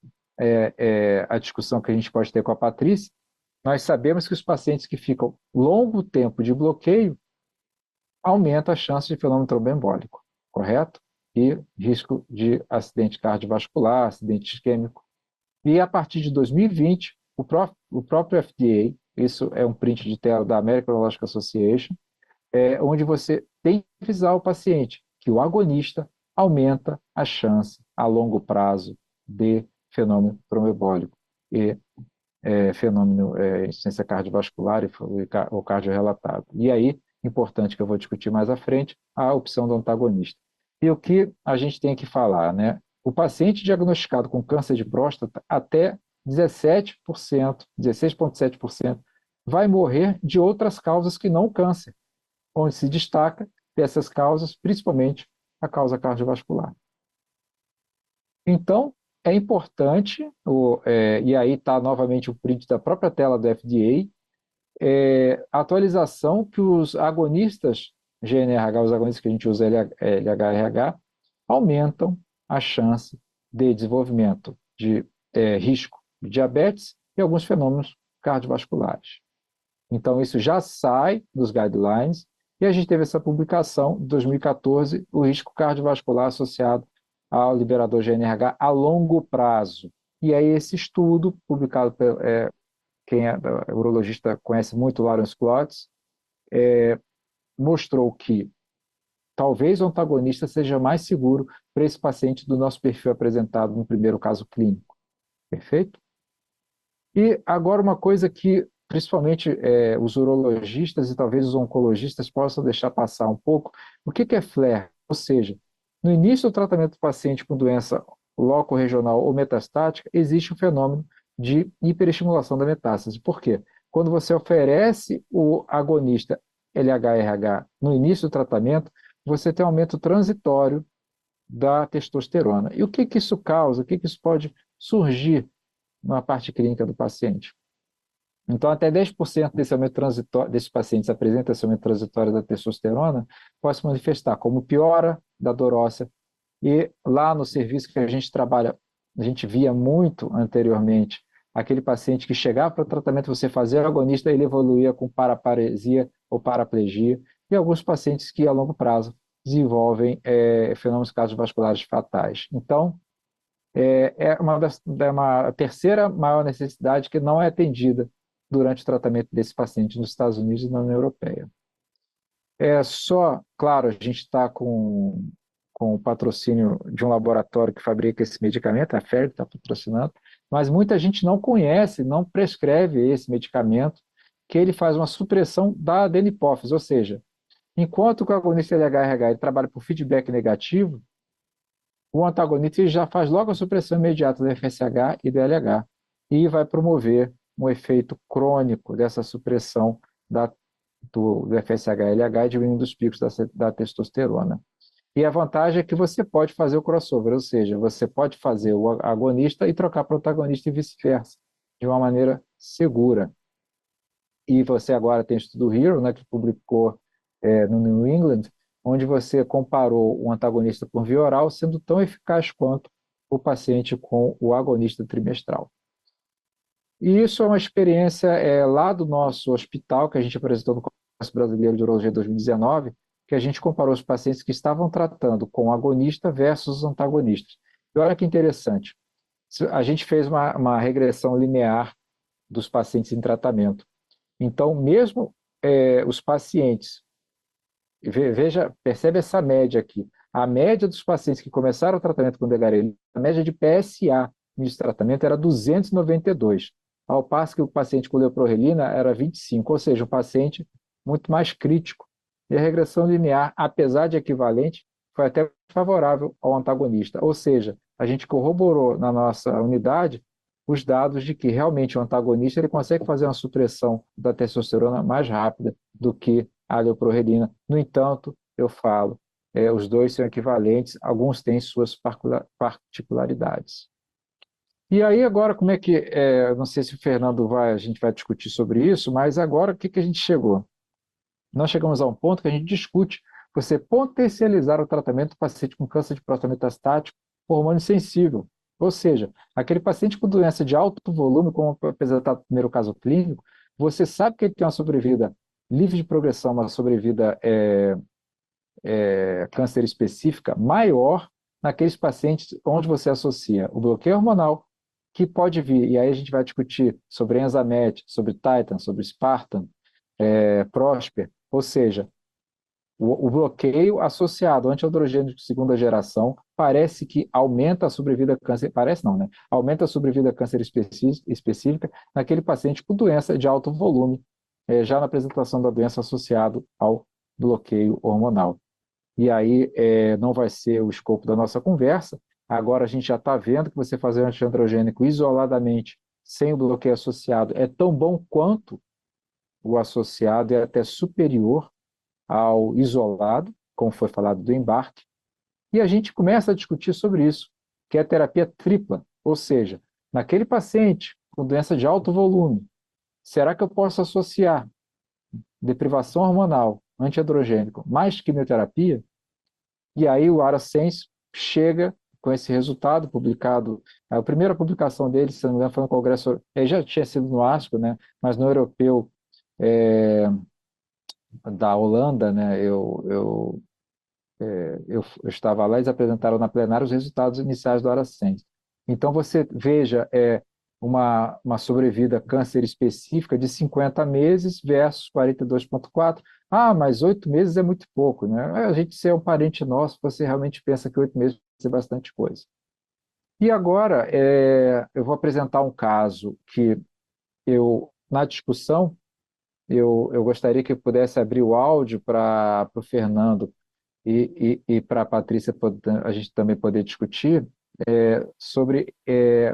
a discussão que a gente pode ter com a Patrícia. Nós sabemos que os pacientes que ficam longo tempo de bloqueio aumenta a chance de fenômeno tromboembólico, correto? E risco de acidente cardiovascular, acidente isquêmico. E a partir de 2020, o próprio FDA, isso é um print de tela da American Neurological Association, onde você tem que avisar o paciente que o agonista aumenta a chance a longo prazo de fenômeno tromboembólico e fenômeno insuficiência cardiovascular ou cardiorrelatado. E aí, importante que eu vou discutir mais à frente, a opção do antagonista. E o que a gente tem que falar, né? O paciente diagnosticado com câncer de próstata, até 17%, 16,7%, vai morrer de outras causas que não o câncer, onde se destaca dessas causas, principalmente a causa cardiovascular. Então, é importante, e aí está novamente o print da própria tela do FDA, a atualização que os agonistas GNRH, os agonistas que a gente usa LHRH, aumentam a chance de desenvolvimento de risco de diabetes e alguns fenômenos cardiovasculares. Então, isso já sai dos guidelines, e a gente teve essa publicação em 2014, o risco cardiovascular associado ao liberador GNRH a longo prazo. E aí esse estudo, publicado por quem é urologista conhece muito, Lawrence Klotz, mostrou que talvez o antagonista seja mais seguro para esse paciente do nosso perfil apresentado no primeiro caso clínico. Perfeito? E agora uma coisa que principalmente os urologistas e talvez os oncologistas possam deixar passar um pouco, o que é flare? Ou seja, no início do tratamento do paciente com doença loco-regional ou metastática, existe um fenômeno de hiperestimulação da metástase. Por quê? Quando você oferece o agonista LHRH no início do tratamento, você tem um aumento transitório da testosterona. E o que isso causa? O que isso pode surgir na parte clínica do paciente? Então, até 10% desse aumento transitório, desses pacientes apresentam esse aumento transitório da testosterona, pode se manifestar como piora da dor óssea. E lá no serviço que a gente trabalha, a gente via muito anteriormente, aquele paciente que chegava para o tratamento, você fazia o agonista, ele evoluía com paraparesia ou paraplegia, e alguns pacientes que a longo prazo desenvolvem fenômenos cardiovasculares fatais. Então, é uma terceira maior necessidade que não é atendida durante o tratamento desse paciente nos Estados Unidos e na União Europeia. Claro, a gente está com o patrocínio de um laboratório que fabrica esse medicamento, a Ferg está patrocinando, mas muita gente não conhece, não prescreve esse medicamento, que ele faz uma supressão da adenipófise, ou seja, enquanto que o agonista LHRH ele trabalha por feedback negativo, o antagonista já faz logo a supressão imediata do FSH e do LH e vai promover um efeito crônico dessa supressão do FSH-LH e diminuindo os picos da testosterona. E a vantagem é que você pode fazer o crossover, ou seja, você pode fazer o agonista e trocar para o antagonista e vice-versa, de uma maneira segura. E você agora tem o estudo HERO, né, que publicou no New England, onde você comparou o antagonista por via oral sendo tão eficaz quanto o paciente com o agonista trimestral. E isso é uma experiência lá do nosso hospital, que a gente apresentou no Congresso Brasileiro de Urologia 2019, que a gente comparou os pacientes que estavam tratando com agonista versus os antagonistas. E olha que interessante, a gente fez uma regressão linear dos pacientes em tratamento. Então, mesmo os pacientes, percebe essa média aqui, a média dos pacientes que começaram o tratamento com degarelina, a média de PSA no tratamento era 292, ao passo que o paciente com leuprorelina era 25, ou seja, um paciente muito mais crítico. E a regressão linear, apesar de equivalente, foi até favorável ao antagonista, ou seja, a gente corroborou na nossa unidade os dados de que realmente o antagonista ele consegue fazer uma supressão da testosterona mais rápida do que a leuprorelina. No entanto, eu falo, os dois são equivalentes, alguns têm suas particularidades. E aí agora, como é que, eu não sei se o Fernando a gente vai discutir sobre isso, mas agora o que que a gente chegou? Nós chegamos a um ponto que a gente discute você potencializar o tratamento do paciente com câncer de próstata metastático por hormônio sensível. Ou seja, aquele paciente com doença de alto volume, como apresentar no primeiro caso clínico, você sabe que ele tem uma sobrevida livre de progressão, uma sobrevida câncer específica maior naqueles pacientes onde você associa o bloqueio hormonal, que pode vir, e aí a gente vai discutir sobre Enzamet, sobre Titan, sobre Spartan, Prosper, ou seja, o bloqueio associado ao antiandrogênico de segunda geração parece que aumenta a sobrevida a câncer, parece não, né? Aumenta a sobrevida a câncer específica naquele paciente com doença de alto volume, já na apresentação da doença associado ao bloqueio hormonal. E aí não vai ser o escopo da nossa conversa. Agora a gente já está vendo que você fazer um antiandrogênico isoladamente, sem o bloqueio associado, é tão bom quanto o associado, é até superior ao isolado, como foi falado do embarque. E a gente começa a discutir sobre isso, que é a terapia tripla, ou seja, naquele paciente com doença de alto volume, será que eu posso associar deprivação hormonal, antiandrogênico, mais quimioterapia? E aí o AraSense chega com esse resultado publicado. A primeira publicação dele, se não me engano, foi no Congresso, já tinha sido no ASCO, né, mas no europeu da Holanda, né, eu estava lá, eles apresentaram na plenária os resultados iniciais do AraSense. Então você veja, uma sobrevida câncer específica de 50 meses versus 42,4. Ah, mas 8 meses é muito pouco, né? A gente, se é um parente nosso, você realmente pensa que 8 meses vai ser bastante coisa. E agora, eu vou apresentar um caso que na discussão, eu gostaria que eu pudesse abrir o áudio para o Fernando e para a Patrícia, a gente também poder discutir sobre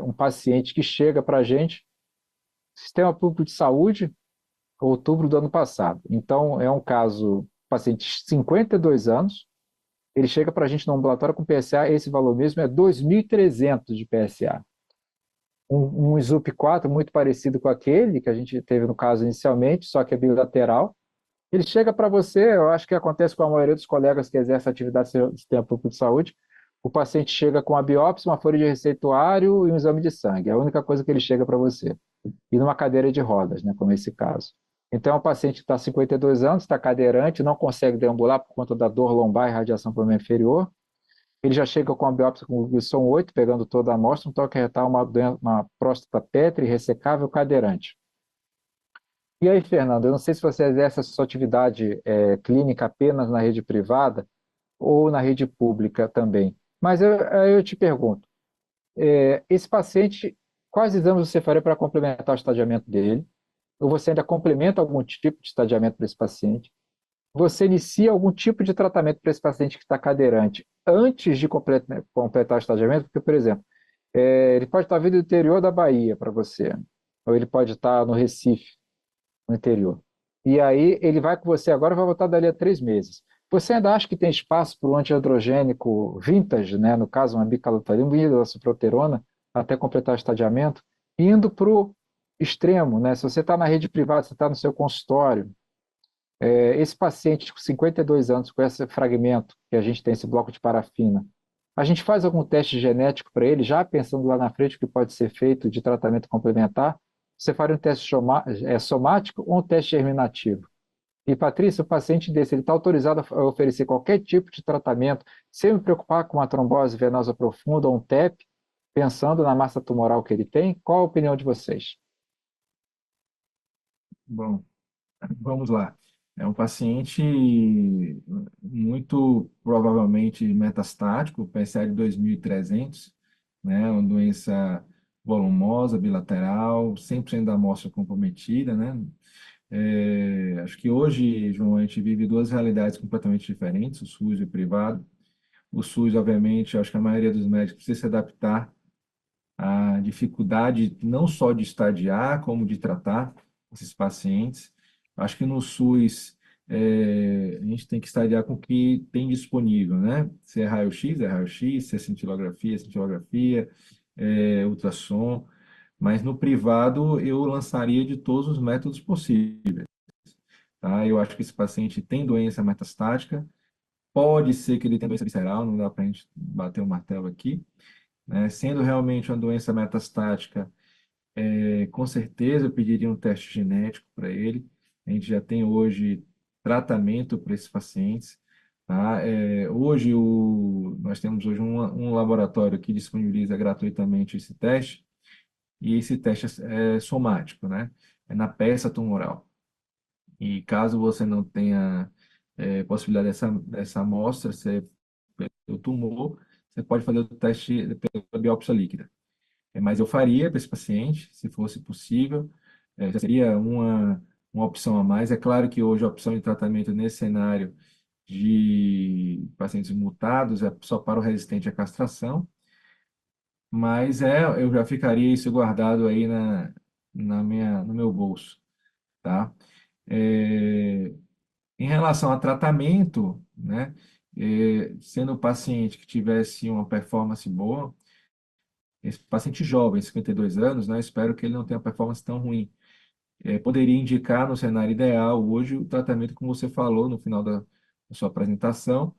um paciente que chega para a gente, Sistema Público de Saúde, outubro do ano passado. Então, é um caso, paciente de 52 anos, ele chega para a gente no ambulatório com PSA, esse valor mesmo é 2.300 de PSA. Um SUP4 muito parecido com aquele que a gente teve no caso inicialmente, só que é bilateral. Ele chega para você, eu acho que acontece com a maioria dos colegas que exercem atividade no sistema público de saúde, o paciente chega com a biópsia, uma folha de receituário e um exame de sangue. É a única coisa que ele chega para você. E numa cadeira de rodas, né, como esse caso. Então, é um paciente que está 52 anos, está cadeirante, não consegue deambular por conta da dor lombar e radiação para o membro inferior. Ele já chega com a biópsia com Wilson 8, pegando toda a amostra, um toque retal, uma próstata pétrea, ressecável, cadeirante. E aí, Fernando, eu não sei se você exerce a sua atividade clínica apenas na rede privada ou na rede pública também. Mas eu te pergunto, esse paciente, quais exames você faria para complementar o estadiamento dele? Ou você ainda complementa algum tipo de estadiamento para esse paciente? Você inicia algum tipo de tratamento para esse paciente que está cadeirante antes de completar o estadiamento? Porque, por exemplo, ele pode estar vindo do interior da Bahia para você, ou ele pode estar no Recife, no interior. E aí ele vai com você agora, vai voltar dali a 3 meses. Você ainda acha que tem espaço para o antiandrogênico vintage, né? No caso, uma bicalofenina, indo da proterona, até completar o estadiamento, indo para o extremo, né? Se você está na rede privada, você está no seu consultório, esse paciente com 52 anos, com esse fragmento, que a gente tem esse bloco de parafina, a gente faz algum teste genético para ele, já pensando lá na frente o que pode ser feito de tratamento complementar? Você faria um teste somático ou um teste germinativo? E, Patrícia, o paciente desse, ele está autorizado a oferecer qualquer tipo de tratamento, sem me preocupar com uma trombose venosa profunda ou um TEP, pensando na massa tumoral que ele tem? Qual a opinião de vocês? Bom, vamos lá. É um paciente muito provavelmente metastático, PSA de 2.300, né? Uma doença volumosa, bilateral, 100% da amostra comprometida, né? Acho que hoje, João, a gente vive duas realidades completamente diferentes, o SUS e o privado. O SUS, obviamente, acho que a maioria dos médicos precisa se adaptar à dificuldade não só de estadiar, como de tratar esses pacientes. Acho que no SUS a gente tem que estadiar com o que tem disponível, né? Se é raio-x, se é cintilografia, ultrassom. Mas no privado eu lançaria de todos os métodos possíveis, tá? Eu acho que esse paciente tem doença metastática, pode ser que ele tenha doença visceral, não dá para a gente bater o martelo aqui, né? Sendo realmente uma doença metastática, com certeza eu pediria um teste genético para ele. A gente já tem hoje tratamento para esses pacientes, tá? Hoje nós temos hoje um laboratório que disponibiliza gratuitamente esse teste, e esse teste é somático, né? É na peça tumoral. E caso você não tenha possibilidade dessa amostra ser pelo tumor, você pode fazer o teste pela biópsia líquida. Mas eu faria para esse paciente, se fosse possível, já seria uma opção a mais. É claro que hoje a opção de tratamento nesse cenário de pacientes mutados é só para o resistente à castração, mas eu já ficaria isso guardado aí no meu bolso, tá? É, Em relação a tratamento, né, sendo o paciente que tivesse uma performance boa, esse paciente jovem, 52 anos, né, espero que ele não tenha performance tão ruim. Poderia indicar no cenário ideal hoje o tratamento, como você falou no final da sua apresentação,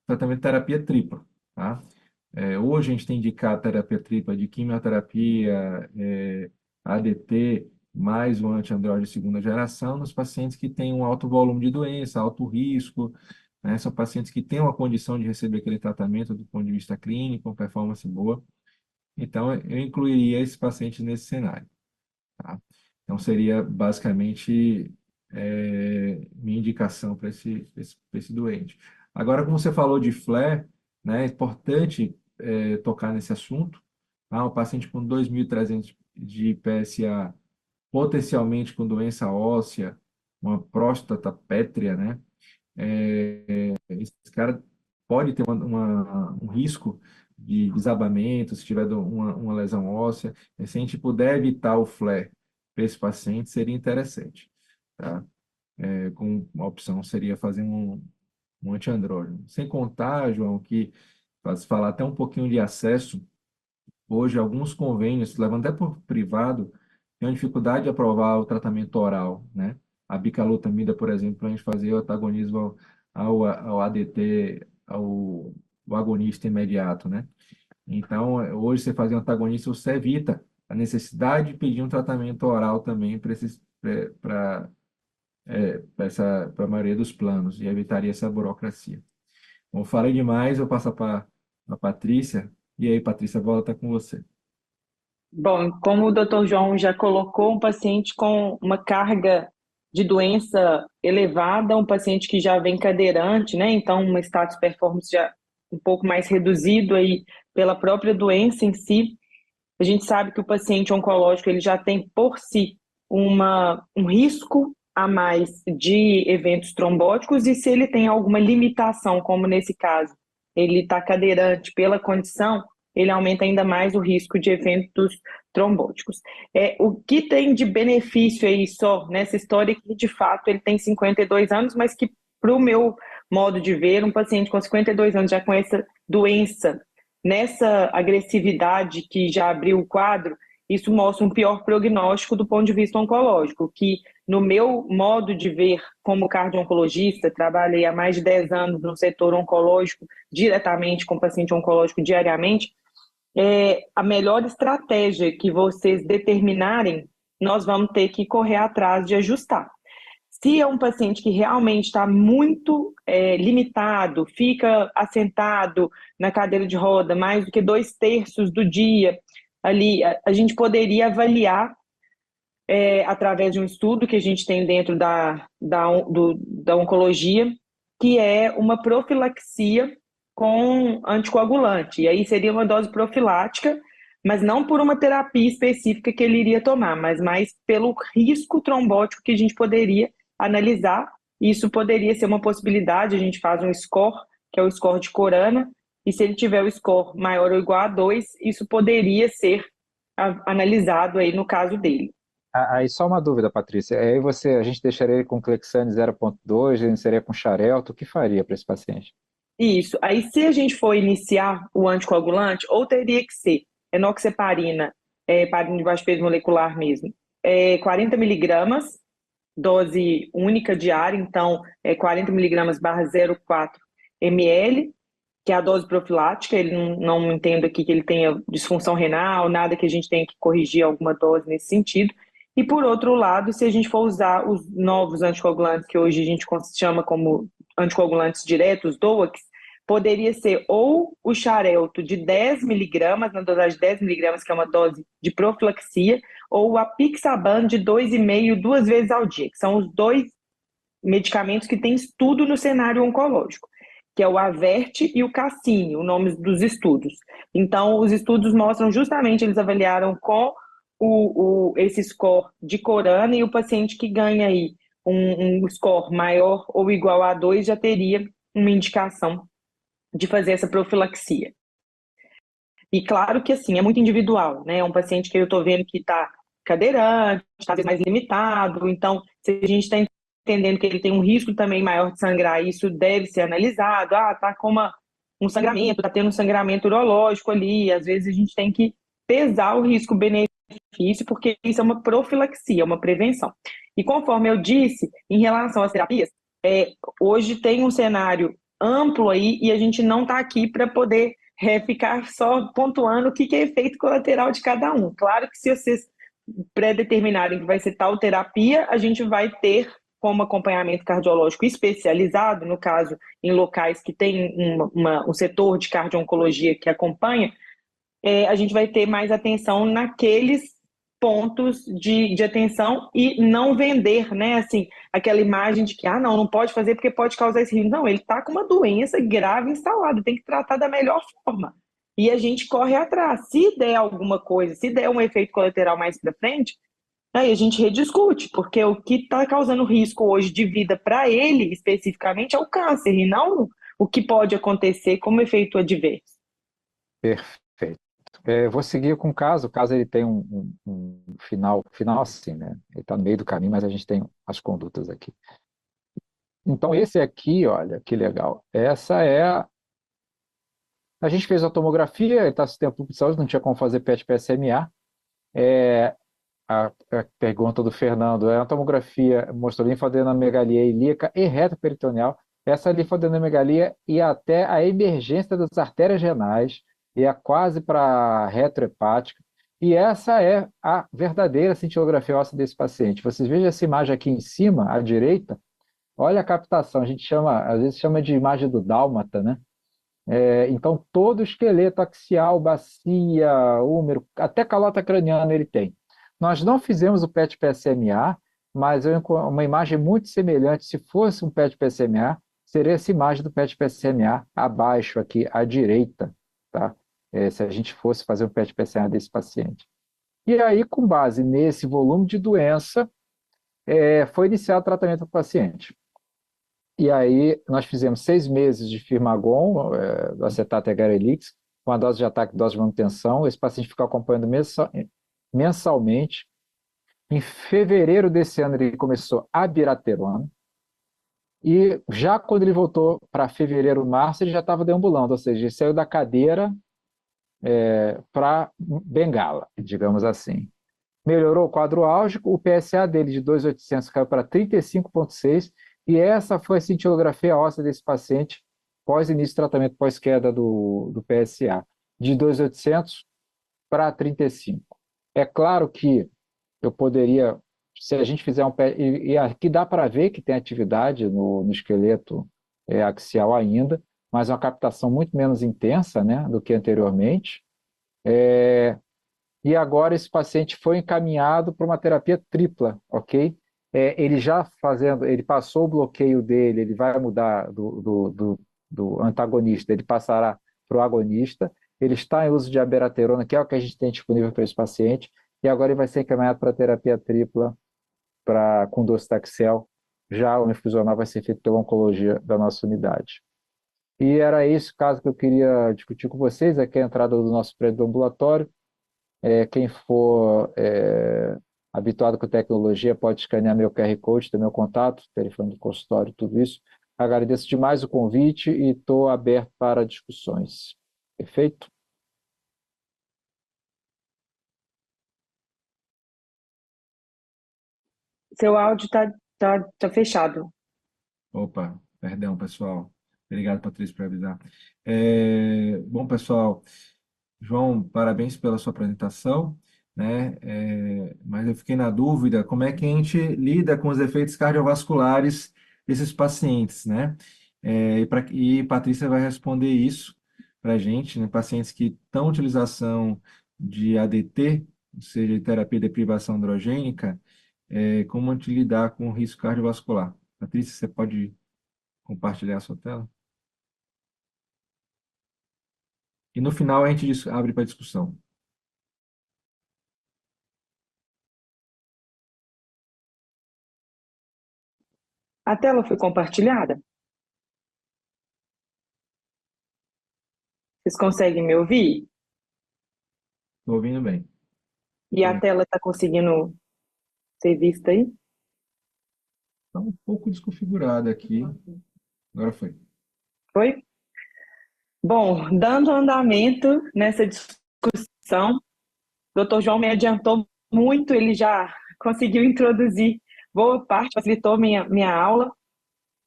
tratamento de terapia tripla, tá? Hoje a gente tem indicado terapia tripla de quimioterapia, ADT, mais o antiandrógeno de segunda geração, nos pacientes que têm um alto volume de doença, alto risco, né? São pacientes que têm uma condição de receber aquele tratamento do ponto de vista clínico, com performance boa. Então, eu incluiria esses pacientes nesse cenário, tá? Então, seria basicamente minha indicação para esse doente. Agora, como você falou de flare, né, é importante tocar nesse assunto. Tá? Um paciente com 2.300 de PSA, potencialmente com doença óssea, uma próstata pétrea, né? Esse cara pode ter um risco de desabamento, se tiver uma lesão óssea. E se a gente puder evitar o flare para esse paciente, seria interessante, tá? Com uma opção seria fazer um antiandrógeno. Sem contar, João, que faz falar até um pouquinho de acesso. Hoje, alguns convênios, levando até por privado, têm uma dificuldade de aprovar o tratamento oral, né? A bicalutamida, por exemplo, para a gente fazer o antagonismo ao ADT, ao agonista imediato, né? Então, hoje, você fazer um antagonista, você evita a necessidade de pedir um tratamento oral também para a maioria dos planos, e evitaria essa burocracia. Bom, falei demais, eu passo para a Patrícia. E aí, Patrícia, a bola está com você. Bom, como o Dr. João já colocou, um paciente com uma carga de doença elevada, um paciente que já vem cadeirante, né? Então, um status performance já um pouco mais reduzido aí pela própria doença em si. A gente sabe que o paciente oncológico ele já tem por si um risco a mais de eventos trombóticos, e se ele tem alguma limitação, como nesse caso, ele está cadeirante pela condição, ele aumenta ainda mais o risco de eventos trombóticos. O que tem de benefício aí só nessa história é que, de fato, ele tem 52 anos, mas que, para o meu modo de ver, um paciente com 52 anos já com essa doença, nessa agressividade que já abriu o quadro, isso mostra um pior prognóstico do ponto de vista oncológico, que no meu modo de ver como cardio-oncologista, trabalhei há mais de 10 anos no setor oncológico, diretamente com paciente oncológico diariamente, a melhor estratégia que vocês determinarem, nós vamos ter que correr atrás de ajustar. Se é um paciente que realmente está muito limitado, fica assentado na cadeira de roda mais do que 2/3 do dia, ali a gente poderia avaliar, através de um estudo que a gente tem dentro da oncologia, que é uma profilaxia com anticoagulante. E aí seria uma dose profilática, mas não por uma terapia específica que ele iria tomar, mas mais pelo risco trombótico que a gente poderia analisar. Isso poderia ser uma possibilidade. A gente faz um score, que é o score de Corana, e se ele tiver o score maior ou igual a 2, isso poderia ser analisado aí no caso dele. Aí só uma dúvida, Patrícia. Aí a gente deixaria ele com Clexane 0,2, ele seria com Xarelto, o que faria para esse paciente? Isso. Aí, se a gente for iniciar o anticoagulante, ou teria que ser enoxaparina, heparina de baixo peso molecular mesmo, 40 miligramas, dose única diária, então 40 miligramas barra 0,4 ml, que é a dose profilática. Ele não entendo aqui que ele tenha disfunção renal, nada que a gente tenha que corrigir alguma dose nesse sentido. E por outro lado, se a gente for usar os novos anticoagulantes, que hoje a gente chama como anticoagulantes diretos, DOACs, poderia ser ou o Xarelto de 10 miligramas, na dosagem de 10 miligramas, que é uma dose de profilaxia, ou o Apixaban de 2,5 duas vezes ao dia, que são os dois medicamentos que têm estudo no cenário oncológico, que é o Avert e o Cassini, o nome dos estudos. Então, os estudos mostram justamente, eles avaliaram com esse score de Corana, e o paciente que ganha aí um score maior ou igual a 2 já teria uma indicação de fazer essa profilaxia. E claro que assim, é muito individual, né? É um paciente que eu estou vendo que está cadeirante, está mais limitado, então se a gente está entendendo que ele tem um risco também maior de sangrar, isso deve ser analisado. Tá com um sangramento, está tendo um sangramento urológico ali, às vezes a gente tem que pesar o risco-benefício, porque isso é uma profilaxia, uma prevenção. E conforme eu disse, em relação às terapias, hoje tem um cenário amplo aí, e a gente não está aqui para poder ficar só pontuando o que é efeito colateral de cada um. Claro que se vocês pré-determinarem que vai ser tal terapia, a gente vai ter como acompanhamento cardiológico especializado, no caso, em locais que tem um setor de cardio-oncologia que acompanha, a gente vai ter mais atenção naqueles pontos de atenção, e não vender, né, assim, aquela imagem de que, não pode fazer porque pode causar esse risco. Não, ele está com uma doença grave instalada, tem que tratar da melhor forma. E a gente corre atrás. Se der alguma coisa, se der um efeito colateral mais para frente, aí a gente rediscute, porque o que está causando risco hoje de vida para ele, especificamente, é o câncer, e não o que pode acontecer como efeito adverso. Perfeito. Vou seguir com o caso ele tem um final assim, né? Ele está no meio do caminho, mas a gente tem as condutas aqui. Então, esse aqui, olha, que legal. Essa é a gente fez a tomografia, ele está no sistema público de saúde, não tinha como fazer PET-PSMA. A pergunta do Fernando, a tomografia mostrou linfadenomegalia ilíaca e retroperitoneal. Essa linfadenomegalia ia até a emergência das artérias renais, ia quase para retrohepática, e essa é a verdadeira cintilografia óssea desse paciente. Vocês vejam essa imagem aqui em cima, à direita, olha a captação, a gente chama, às vezes chama de imagem do dálmata, né? Então, todo o esqueleto axial, bacia, úmero, até calota craniana ele tem. Nós não fizemos o PET-PSMA, mas uma imagem muito semelhante, se fosse um PET-PSMA, seria essa imagem do PET-PSMA abaixo aqui, à direita, tá? Se a gente fosse fazer um PET-PSMA desse paciente. E aí, com base nesse volume de doença, foi iniciado o tratamento do paciente. E aí nós fizemos 6 meses de Firmagon, do acetato agarelix, com a dose de ataque, dose de manutenção. Esse paciente ficou acompanhando mensalmente. Em fevereiro desse ano ele começou a abiraterona. E já quando ele voltou para fevereiro, março, ele já estava deambulando, ou seja, ele saiu da cadeira para bengala, digamos assim. Melhorou o quadro álgico, o PSA dele de 2.800 caiu para 35,6, e essa foi a cintilografia óssea desse paciente pós-início de tratamento, pós-queda do PSA, de 2.800 para 35. É claro que eu poderia, se a gente fizer e aqui dá para ver que tem atividade no esqueleto axial ainda, mas é uma captação muito menos intensa, né, do que anteriormente. E agora esse paciente foi encaminhado para uma terapia tripla, ok? Ele ele passou o bloqueio dele, ele vai mudar do antagonista, ele passará para o agonista, ele está em uso de abiraterona, que é o que a gente tem disponível para esse paciente, e agora ele vai ser encaminhado para a terapia tripla com docetaxel, já o infusional vai ser feito pela oncologia da nossa unidade. E era esse o caso que eu queria discutir com vocês, aqui é a entrada do nosso prédio do ambulatório. Quem for habituado com tecnologia, pode escanear meu QR Code, ter meu contato, telefone do consultório, tudo isso. Agradeço demais o convite e estou aberto para discussões. Perfeito? Seu áudio tá fechado. Opa, perdão, pessoal. Obrigado, Patrícia, por avisar. Bom, pessoal, João, parabéns pela sua apresentação, né? Mas eu fiquei na dúvida como é que a gente lida com os efeitos cardiovasculares desses pacientes, né? E Patrícia vai responder isso para a gente, né? Pacientes que estão em utilização de ADT, ou seja, de terapia de privação androgênica, como a gente lidar com o risco cardiovascular. Patrícia, você pode compartilhar a sua tela? E no final a gente abre para discussão. A tela foi compartilhada? Vocês conseguem me ouvir? Estou ouvindo bem. E a tela está conseguindo ser vista aí? Está um pouco desconfigurada aqui. Agora foi. Foi? Bom, dando andamento nessa discussão, o Dr. João me adiantou muito, ele já conseguiu introduzir boa parte, facilitou minha aula,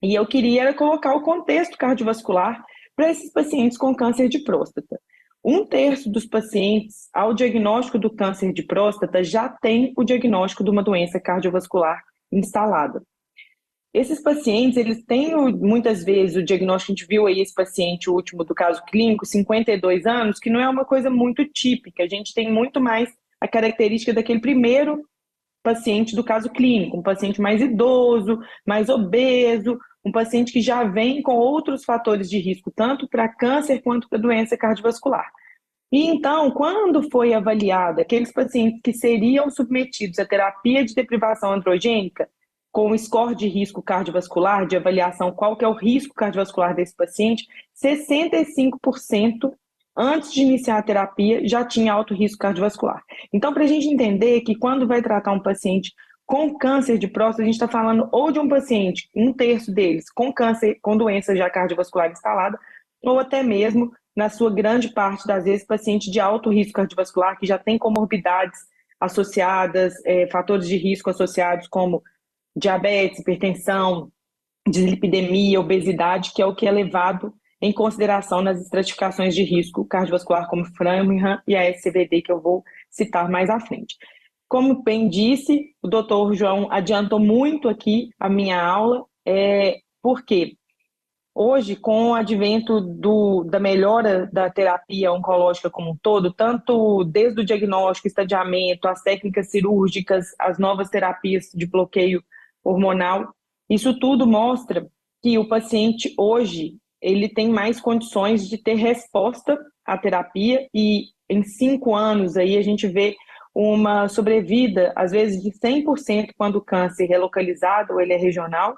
e eu queria colocar o contexto cardiovascular para esses pacientes com câncer de próstata. 1/3 dos pacientes ao diagnóstico do câncer de próstata já tem o diagnóstico de uma doença cardiovascular instalada. Esses pacientes, eles têm muitas vezes o diagnóstico, a gente viu aí esse paciente, o último do caso clínico, 52 anos, que não é uma coisa muito típica, a gente tem muito mais a característica daquele primeiro paciente do caso clínico, um paciente mais idoso, mais obeso, um paciente que já vem com outros fatores de risco, tanto para câncer quanto para doença cardiovascular. E então, quando foi avaliada aqueles pacientes que seriam submetidos à terapia de deprivação androgênica, com o score de risco cardiovascular, de avaliação qual que é o risco cardiovascular desse paciente, 65% antes de iniciar a terapia já tinha alto risco cardiovascular. Então, para a gente entender que quando vai tratar um paciente com câncer de próstata, a gente está falando ou de um paciente, 1/3 deles, com câncer, com doença já cardiovascular instalada, ou até mesmo, na sua grande parte das vezes, paciente de alto risco cardiovascular, que já tem comorbidades associadas, fatores de risco associados como diabetes, hipertensão, dislipidemia, obesidade, que é o que é levado em consideração nas estratificações de risco cardiovascular, como Framingham e a SCVD, que eu vou citar mais à frente. Como bem disse, o doutor João adiantou muito aqui a minha aula, porque hoje, com o advento da melhora da terapia oncológica como um todo, tanto desde o diagnóstico, estadiamento, as técnicas cirúrgicas, as novas terapias de bloqueio hormonal, isso tudo mostra que o paciente hoje ele tem mais condições de ter resposta à terapia e em 5 anos aí a gente vê uma sobrevida, às vezes de 100% quando o câncer é localizado ou ele é regional,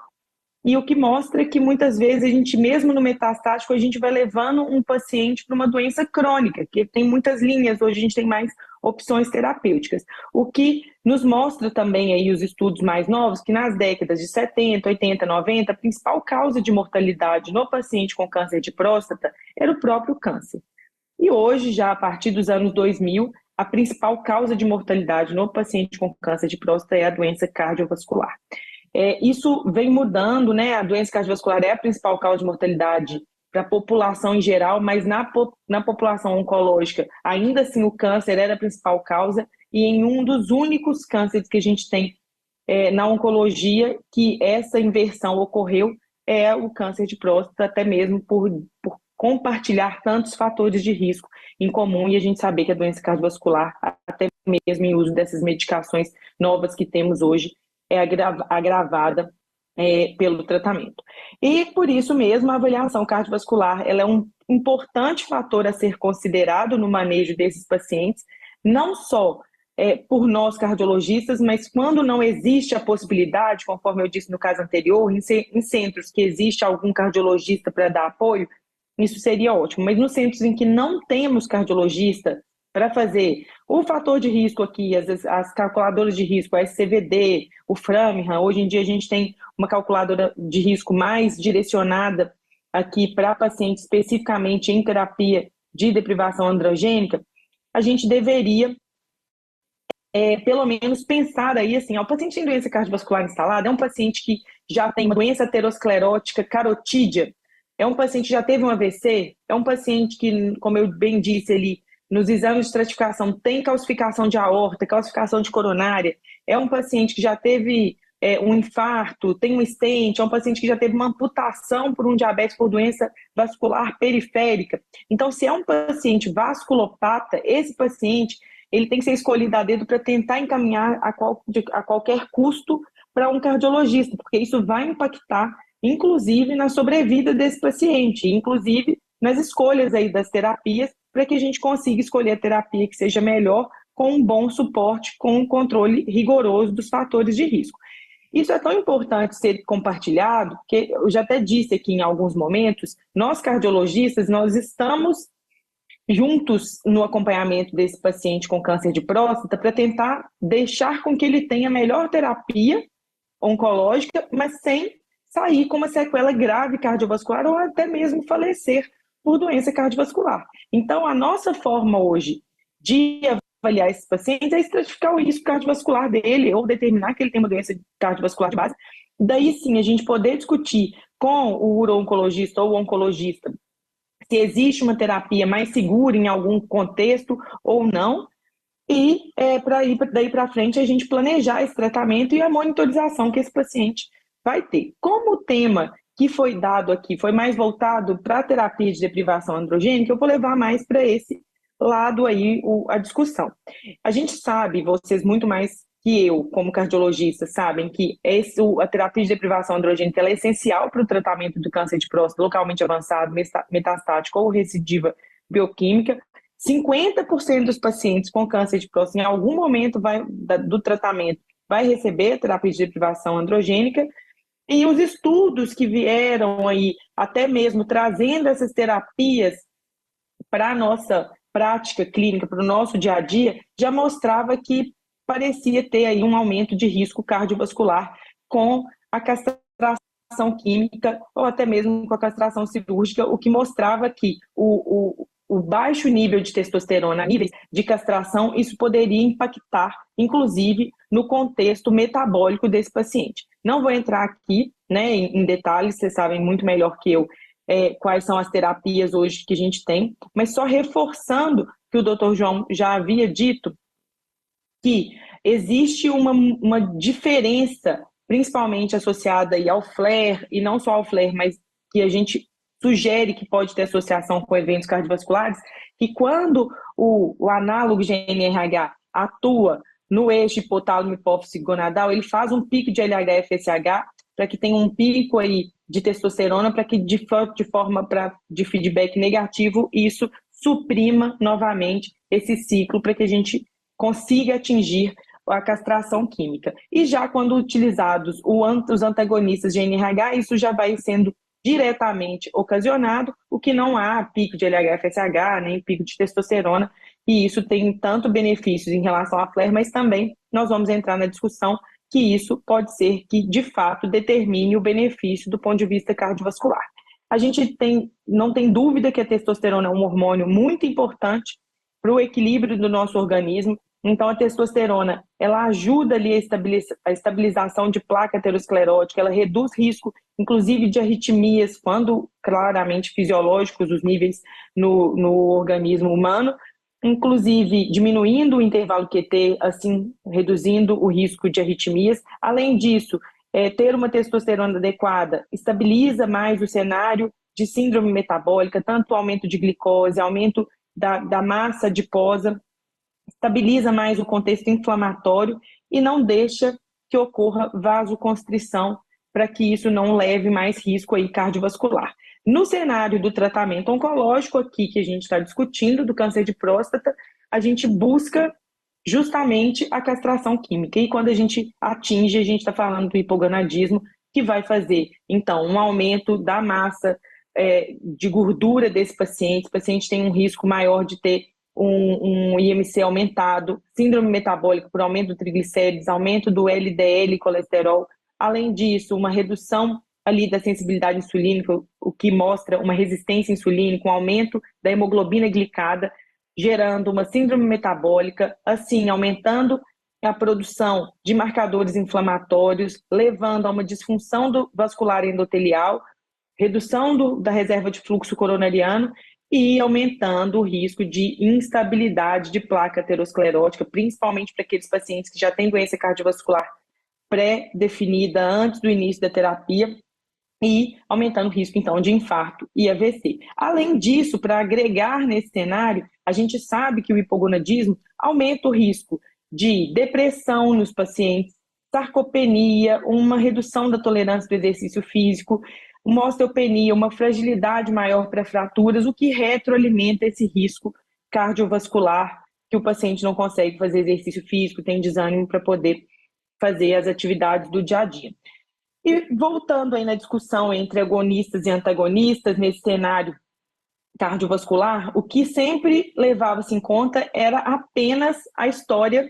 e o que mostra que muitas vezes a gente, mesmo no metastático, a gente vai levando um paciente para uma doença crônica, que tem muitas linhas, hoje a gente tem mais opções terapêuticas. O que nos mostra também aí os estudos mais novos, que nas décadas de 70, 80, 90, a principal causa de mortalidade no paciente com câncer de próstata era o próprio câncer. E hoje, já a partir dos anos 2000, a principal causa de mortalidade no paciente com câncer de próstata é a doença cardiovascular. Isso vem mudando, né? A doença cardiovascular é a principal causa de mortalidade para a população em geral, mas na população oncológica, ainda assim o câncer era a principal causa, e em um dos únicos cânceres que a gente tem na oncologia que essa inversão ocorreu é o câncer de próstata, até mesmo por compartilhar tantos fatores de risco em comum, e a gente saber que a doença cardiovascular, até mesmo em uso dessas medicações novas que temos hoje, é agravada pelo tratamento. E por isso mesmo a avaliação cardiovascular ela é um importante fator a ser considerado no manejo desses pacientes, não só por nós cardiologistas, mas quando não existe a possibilidade, conforme eu disse no caso anterior, em centros que existe algum cardiologista para dar apoio, isso seria ótimo. Mas nos centros em que não temos cardiologista, para fazer o fator de risco aqui, as calculadoras de risco, a SCVD, o Framingham. Hoje em dia a gente tem uma calculadora de risco mais direcionada aqui para pacientes especificamente em terapia de deprivação androgênica. A gente deveria pelo menos pensar aí, assim, o paciente tem doença cardiovascular instalada, é um paciente que já tem uma doença aterosclerótica carotídea, é um paciente que já teve um AVC, é um paciente que, como eu bem disse ali, nos exames de estratificação tem calcificação de aorta, calcificação de coronária, é um paciente que já teve um infarto, tem um stent, é um paciente que já teve uma amputação por um diabetes por doença vascular periférica. Então, se é um paciente vasculopata, esse paciente ele tem que ser escolhido a dedo para tentar encaminhar a qualquer custo para um cardiologista, porque isso vai impactar, inclusive, na sobrevida desse paciente, inclusive nas escolhas aí das terapias, para que a gente consiga escolher a terapia que seja melhor, com um bom suporte, com um controle rigoroso dos fatores de risco. Isso é tão importante ser compartilhado, que eu já até disse aqui em alguns momentos, nós cardiologistas, nós estamos juntos no acompanhamento desse paciente com câncer de próstata para tentar deixar com que ele tenha a melhor terapia oncológica, mas sem sair com uma sequela grave cardiovascular ou até mesmo falecer por doença cardiovascular. Então, a nossa forma hoje de avaliar esses pacientes é estratificar o risco cardiovascular dele ou determinar que ele tem uma doença cardiovascular de base. Daí sim, a gente poder discutir com o uro-oncologista ou o oncologista se existe uma terapia mais segura em algum contexto ou não, e daí para frente a gente planejar esse tratamento e a monitorização que esse paciente vai ter. Como o tema que foi dado aqui foi mais voltado para a terapia de deprivação androgênica, eu vou levar mais para esse lado aí a discussão. A gente sabe, vocês muito mais que eu, como cardiologista, sabem que a terapia de deprivação androgênica ela é essencial para o tratamento do câncer de próstata localmente avançado, metastático ou recidiva bioquímica. 50% dos pacientes com câncer de próstata, em algum momento do tratamento, vai receber a terapia de deprivação androgênica. E os estudos que vieram aí, até mesmo trazendo essas terapias para a nossa prática clínica, para o nosso dia a dia, já mostrava que parecia ter aí um aumento de risco cardiovascular com a castração química ou até mesmo com a castração cirúrgica, o que mostrava que o baixo nível de testosterona, níveis de castração, isso poderia impactar, inclusive, no contexto metabólico desse paciente. Não vou entrar aqui, né, em detalhes, vocês sabem muito melhor que eu quais são as terapias hoje que a gente tem, mas só reforçando que o Dr. João já havia dito, que existe uma diferença, principalmente associada aí ao flare, e não só ao flare, mas que a gente sugere que pode ter associação com eventos cardiovasculares, que quando o análogo GNRH atua no eixo hipotálamo hipófise gonadal, ele faz um pico de LH-FSH para que tenha um pico aí de testosterona, para que de feedback negativo, isso suprima novamente esse ciclo para que a gente consiga atingir a castração química. E já quando utilizados os antagonistas de NRH, isso já vai sendo diretamente ocasionado, o que não há pico de LH-FSH, nem pico de testosterona, e isso tem tanto benefícios em relação à flare, mas também nós vamos entrar na discussão que isso pode ser que, de fato, determine o benefício do ponto de vista cardiovascular. A gente não tem dúvida que a testosterona é um hormônio muito importante para o equilíbrio do nosso organismo. Então, a testosterona, ela ajuda ali a estabilização de placa aterosclerótica, ela reduz risco, inclusive, de arritmias, quando claramente fisiológicos, os níveis no organismo humano, inclusive diminuindo o intervalo QT, assim, reduzindo o risco de arritmias. Além disso, ter uma testosterona adequada estabiliza mais o cenário de síndrome metabólica, tanto aumento de glicose, aumento da massa adiposa, estabiliza mais o contexto inflamatório e não deixa que ocorra vasoconstrição para que isso não leve mais risco aí cardiovascular. No cenário do tratamento oncológico aqui que a gente está discutindo, do câncer de próstata, a gente busca justamente a castração química. E quando a gente atinge, a gente está falando do hipogonadismo, que vai fazer, então, um aumento da massa de gordura desse paciente. O paciente tem um risco maior de ter um IMC aumentado, síndrome metabólica por aumento do triglicérides, aumento do LDL e colesterol. Além disso, uma redução ali da sensibilidade insulínica, o que mostra uma resistência insulínica, um aumento da hemoglobina glicada, gerando uma síndrome metabólica, assim, aumentando a produção de marcadores inflamatórios, levando a uma disfunção vascular endotelial, redução da reserva de fluxo coronariano e aumentando o risco de instabilidade de placa aterosclerótica, principalmente para aqueles pacientes que já têm doença cardiovascular pré-definida antes do início da terapia, e aumentando o risco, então, de infarto e AVC. Além disso, para agregar nesse cenário, a gente sabe que o hipogonadismo aumenta o risco de depressão nos pacientes, sarcopenia, uma redução da tolerância do exercício físico, uma osteopenia, uma fragilidade maior para fraturas, o que retroalimenta esse risco cardiovascular, que o paciente não consegue fazer exercício físico, tem desânimo para poder fazer as atividades do dia a dia. E voltando aí na discussão entre agonistas e antagonistas, nesse cenário cardiovascular, o que sempre levava-se em conta era apenas a história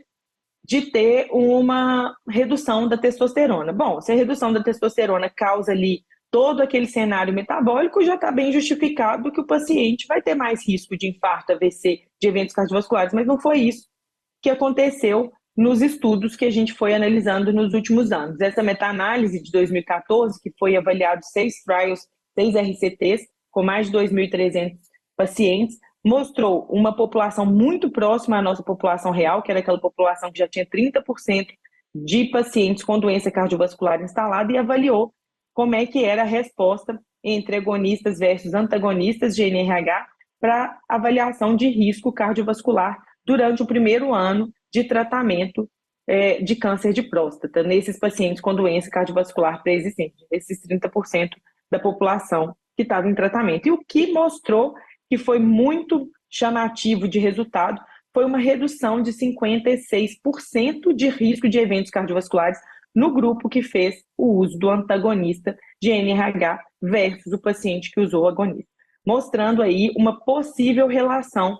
de ter uma redução da testosterona. Bom, se a redução da testosterona causa ali todo aquele cenário metabólico, já está bem justificado que o paciente vai ter mais risco de infarto, AVC, de eventos cardiovasculares, mas não foi isso que aconteceu nos estudos que a gente foi analisando nos últimos anos. Essa meta-análise de 2014, que foi avaliado 6 trials, 6 RCTs, com mais de 2.300 pacientes, mostrou uma população muito próxima à nossa população real, que era aquela população que já tinha 30% de pacientes com doença cardiovascular instalada, e avaliou como é que era a resposta entre agonistas versus antagonistas de NRH para avaliação de risco cardiovascular durante o primeiro ano de tratamento de câncer de próstata, nesses pacientes com doença cardiovascular pré-existente, esses 30% da população que estava em tratamento. E o que mostrou que foi muito chamativo de resultado foi uma redução de 56% de risco de eventos cardiovasculares no grupo que fez o uso do antagonista de NRH versus o paciente que usou o agonista, mostrando aí uma possível relação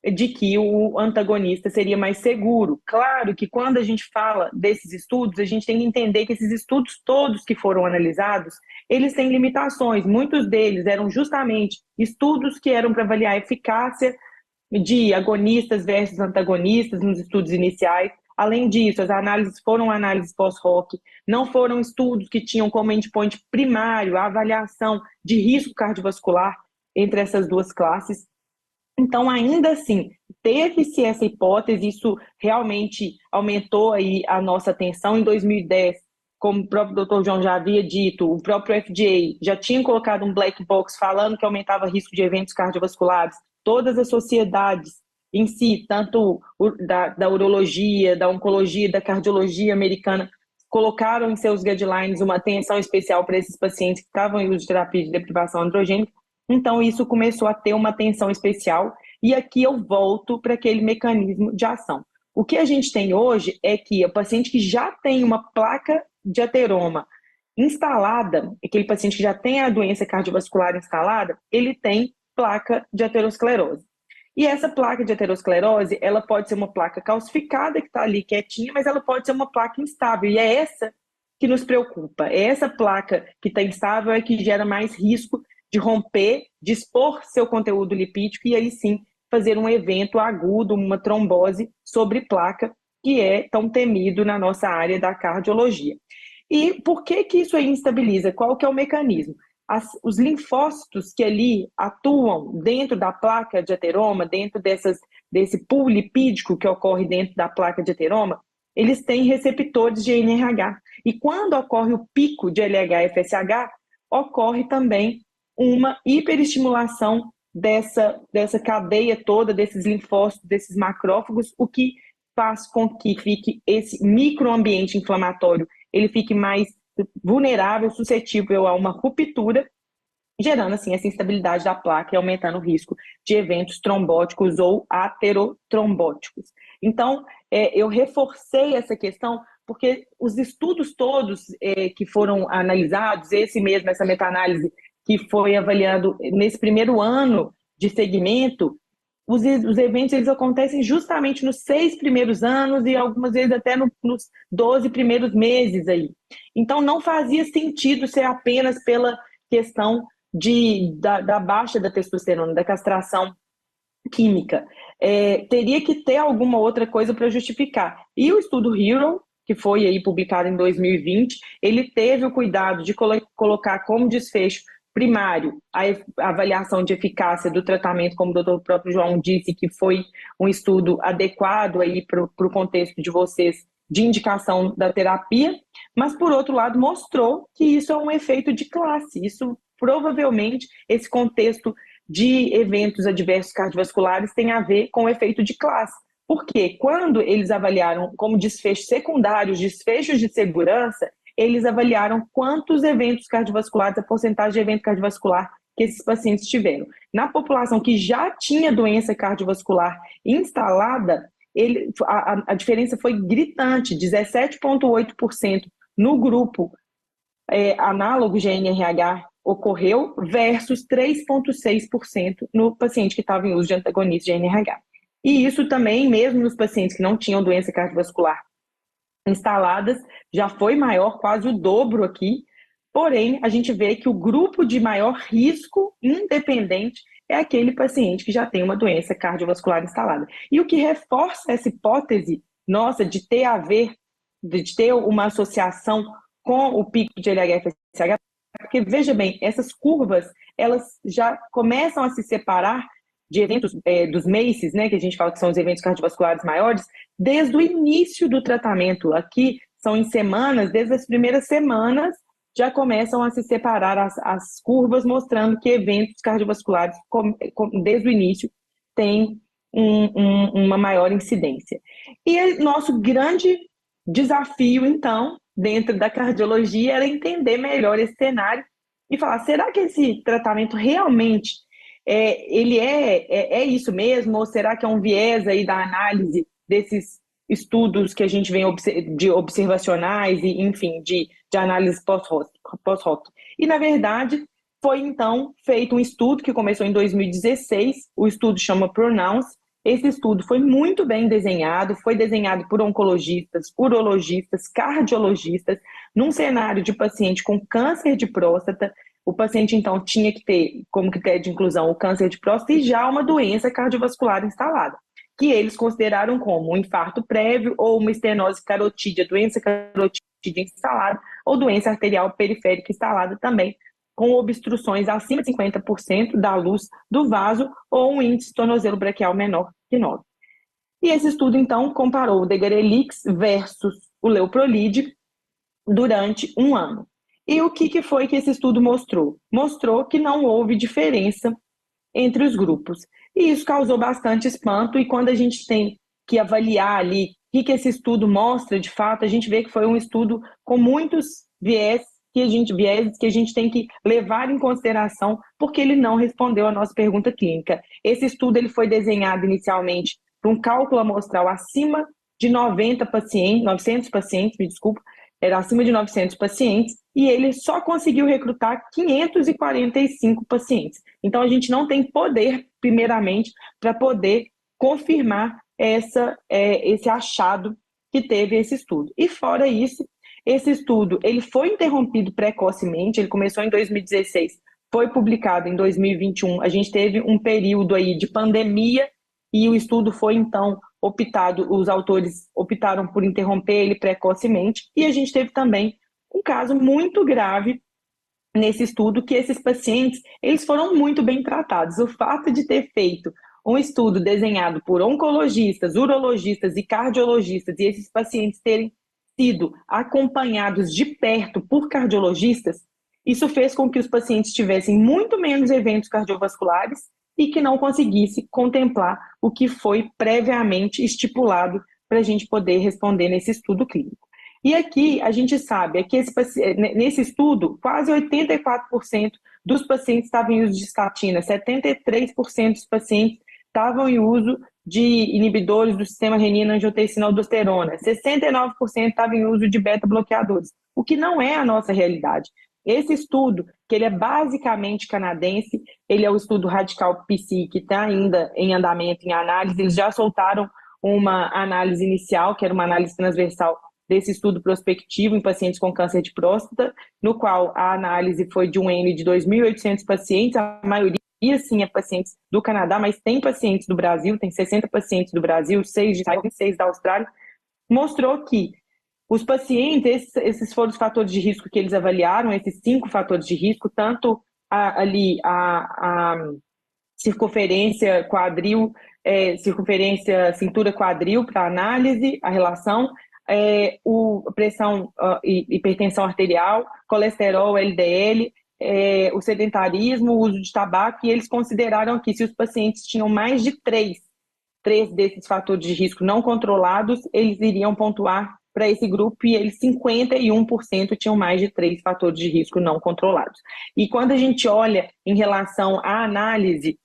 de que o antagonista seria mais seguro. Claro que quando a gente fala desses estudos, a gente tem que entender que esses estudos todos que foram analisados, eles têm limitações. Muitos deles eram justamente estudos que eram para avaliar a eficácia de agonistas versus antagonistas nos estudos iniciais. Além disso, as análises foram análises pós-hoc, não foram estudos que tinham como endpoint primário a avaliação de risco cardiovascular entre essas duas classes. Então, ainda assim, teve-se essa hipótese, isso realmente aumentou aí a nossa atenção. Em 2010, como o próprio Dr. João já havia dito, o próprio FDA já tinha colocado um black box falando que aumentava o risco de eventos cardiovasculares. Todas as sociedades em si, tanto da urologia, da oncologia, da cardiologia americana, colocaram em seus guidelines uma atenção especial para esses pacientes que estavam em uso de terapia de deprivação androgênica. Então, isso começou a ter uma atenção especial, e aqui eu volto para aquele mecanismo de ação. O que a gente tem hoje é que o paciente que já tem uma placa de ateroma instalada, aquele paciente que já tem a doença cardiovascular instalada, ele tem placa de aterosclerose. E essa placa de aterosclerose, ela pode ser uma placa calcificada, que está ali quietinha, mas ela pode ser uma placa instável, e é essa que nos preocupa. É essa placa que está instável é que gera mais risco de romper, de expor seu conteúdo lipídico e aí sim fazer um evento agudo, uma trombose sobre placa, que é tão temido na nossa área da cardiologia. E por que isso aí instabiliza? Qual que é o mecanismo? Os linfócitos que ali atuam dentro da placa de ateroma, dentro desse pool lipídico que ocorre dentro da placa de ateroma, eles têm receptores de NRH. E quando ocorre o pico de LH-FSH, ocorre também uma hiperestimulação dessa cadeia toda, desses linfócitos, desses macrófagos, o que faz com que fique esse microambiente inflamatório, ele fique mais vulnerável, suscetível a uma ruptura, gerando assim essa instabilidade da placa e aumentando o risco de eventos trombóticos ou aterotrombóticos. Então, eu reforcei essa questão porque os estudos todos que foram analisados, essa meta-análise que foi avaliado nesse primeiro ano de segmento, os eventos eles acontecem justamente nos 6 primeiros anos e algumas vezes até nos 12 primeiros meses aí. Então, não fazia sentido ser apenas pela questão da baixa da testosterona, da castração química. Teria que ter alguma outra coisa para justificar. E o estudo HERO, que foi aí publicado em 2020, ele teve o cuidado de colocar como desfecho primário a avaliação de eficácia do tratamento, como o próprio João disse, que foi um estudo adequado aí para o contexto de vocês, de indicação da terapia, mas, por outro lado, mostrou que isso é um efeito de classe. Isso, provavelmente, esse contexto de eventos adversos cardiovasculares tem a ver com o efeito de classe. Porque quando eles avaliaram como desfechos secundários, desfechos de segurança, eles avaliaram quantos eventos cardiovasculares, a porcentagem de evento cardiovascular que esses pacientes tiveram. Na população que já tinha doença cardiovascular instalada, a diferença foi gritante, 17,8% no grupo análogo GNRH ocorreu versus 3,6% no paciente que estava em uso de antagonista GNRH. E isso também, mesmo nos pacientes que não tinham doença cardiovascular instaladas, já foi maior, quase o dobro aqui. Porém, a gente vê que o grupo de maior risco independente é aquele paciente que já tem uma doença cardiovascular instalada. E o que reforça essa hipótese nossa de ter uma associação com o pico de LH-FSH, porque, veja bem, essas curvas, elas já começam a se separar de eventos dos MACEs, né, que a gente fala que são os eventos cardiovasculares maiores, desde o início do tratamento. Aqui são em semanas, desde as primeiras semanas, já começam a se separar as curvas, mostrando que eventos cardiovasculares, desde o início, têm uma maior incidência. E nosso grande desafio, então, dentro da cardiologia, era entender melhor esse cenário e falar, será que esse tratamento realmente ele é isso mesmo? Ou será que é um viés aí da análise desses estudos que a gente vem de observacionais e, enfim, de análise pós-hoc? E, na verdade, foi, então, feito um estudo que começou em 2016, o estudo chama PRONOUNCE. Esse estudo foi muito bem desenhado, foi desenhado por oncologistas, urologistas, cardiologistas, num cenário de paciente com câncer de próstata. O paciente, então, tinha que ter como critério de inclusão o câncer de próstata e já uma doença cardiovascular instalada, que eles consideraram como um infarto prévio ou uma estenose carotídea, doença carotídea instalada, ou doença arterial periférica instalada também, com obstruções acima de 50% da luz do vaso ou um índice tornozelo braquial menor que 9. E esse estudo, então, comparou o Degarelix versus o Leuprolide durante um ano. E o que foi que esse estudo mostrou? Mostrou que não houve diferença entre os grupos. E isso causou bastante espanto, e quando a gente tem que avaliar ali o que esse estudo mostra de fato, a gente vê que foi um estudo com muitos viés que a gente tem que levar em consideração, porque ele não respondeu a nossa pergunta clínica. Esse estudo ele foi desenhado inicialmente para um cálculo amostral acima de 900 pacientes, era acima de 900 pacientes, e ele só conseguiu recrutar 545 pacientes. Então, a gente não tem poder, primeiramente, para poder confirmar esse achado que teve esse estudo. E fora isso, esse estudo ele foi interrompido precocemente, ele começou em 2016, foi publicado em 2021, a gente teve um período aí de pandemia e o estudo foi então os autores optaram por interromper ele precocemente, e a gente teve também um caso muito grave nesse estudo, que esses pacientes eles foram muito bem tratados. O fato de ter feito um estudo desenhado por oncologistas, urologistas e cardiologistas, e esses pacientes terem sido acompanhados de perto por cardiologistas, isso fez com que os pacientes tivessem muito menos eventos cardiovasculares e que não conseguisse contemplar o que foi previamente estipulado para a gente poder responder nesse estudo clínico. E aqui a gente sabe que nesse estudo, quase 84% dos pacientes estavam em uso de estatina, 73% dos pacientes estavam em uso de inibidores do sistema renina-angiotensina-aldosterona, 69% estavam em uso de beta-bloqueadores, o que não é a nossa realidade. Esse estudo, que ele é basicamente canadense, ele é o estudo Radical PC, que está ainda em andamento, em análise. Eles já soltaram uma análise inicial, que era uma análise transversal desse estudo prospectivo em pacientes com câncer de próstata, no qual a análise foi de um N de 2.800 pacientes, a maioria sim é pacientes do Canadá, mas tem pacientes do Brasil, tem 60 pacientes do Brasil, 6 de Israel, 6 da Austrália, mostrou que os pacientes, esses foram os fatores de risco que eles avaliaram, esses 5 fatores de risco, tanto a circunferência quadril, circunferência cintura quadril para análise, a relação, pressão, hipertensão arterial, colesterol, LDL, o sedentarismo, o uso de tabaco, e eles consideraram que se os pacientes tinham mais de três desses fatores de risco não controlados, eles iriam pontuar para esse grupo, e eles 51% tinham mais de 3 fatores de risco não controlados. E quando a gente olha em relação à análise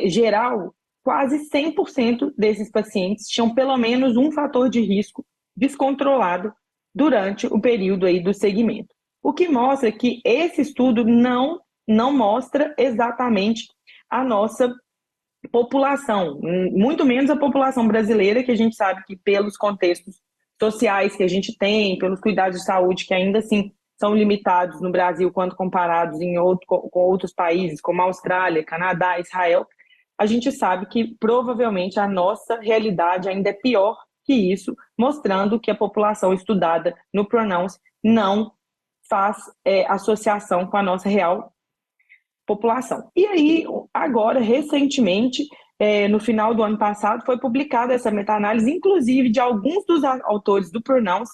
geral, quase 100% desses pacientes tinham pelo menos um fator de risco descontrolado durante o período aí do segmento. O que mostra que esse estudo não mostra exatamente a nossa população, muito menos a população brasileira, que a gente sabe que pelos contextos sociais que a gente tem, pelos cuidados de saúde que ainda assim são limitados no Brasil quando comparados com outros países, como a Austrália, Canadá, Israel, a gente sabe que provavelmente a nossa realidade ainda é pior que isso, mostrando que a população estudada no Pronounce não faz associação com a nossa real população. E aí, agora, recentemente, no final do ano passado, foi publicada essa meta-análise, inclusive de alguns dos autores do Pronounce,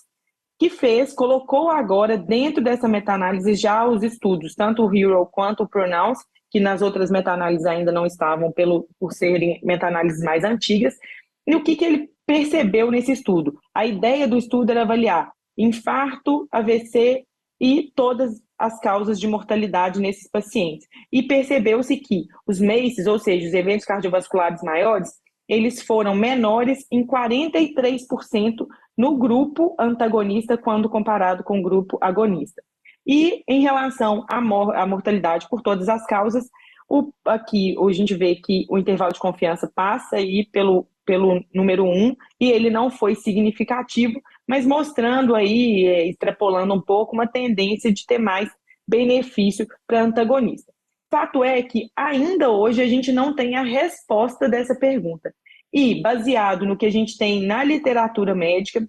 que colocou agora dentro dessa meta-análise já os estudos, tanto o Hero quanto o Pronounce, que nas outras meta-análises ainda não estavam, por serem meta-análises mais antigas. E o que ele percebeu nesse estudo? A ideia do estudo era avaliar infarto, AVC e todas as causas de mortalidade nesses pacientes. E percebeu-se que os MACEs, ou seja, os eventos cardiovasculares maiores, eles foram menores em 43% no grupo antagonista quando comparado com o grupo agonista. E em relação à mortalidade por todas as causas, aqui a gente vê que o intervalo de confiança passa aí pelo número 1, e ele não foi significativo, mas mostrando aí, extrapolando um pouco, uma tendência de ter mais benefício para antagonista. Fato é que ainda hoje a gente não tem a resposta dessa pergunta. E, baseado no que a gente tem na literatura médica,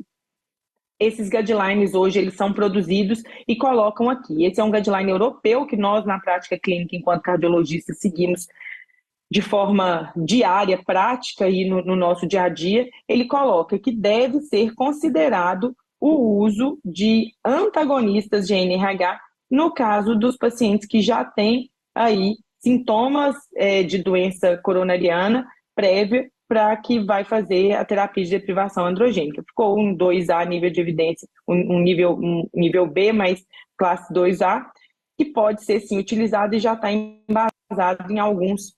esses guidelines hoje eles são produzidos e colocam aqui. Esse é um guideline europeu que nós, na prática clínica, enquanto cardiologistas, seguimos de forma diária, prática e no nosso dia a dia. Ele coloca que deve ser considerado o uso de antagonistas de NRH no caso dos pacientes que já têm aí sintomas de doença coronariana prévia, para que vai fazer a terapia de deprivação androgênica. Ficou um 2A nível de evidência, um nível B, mas classe 2A, que pode ser sim utilizado e já está embasado em alguns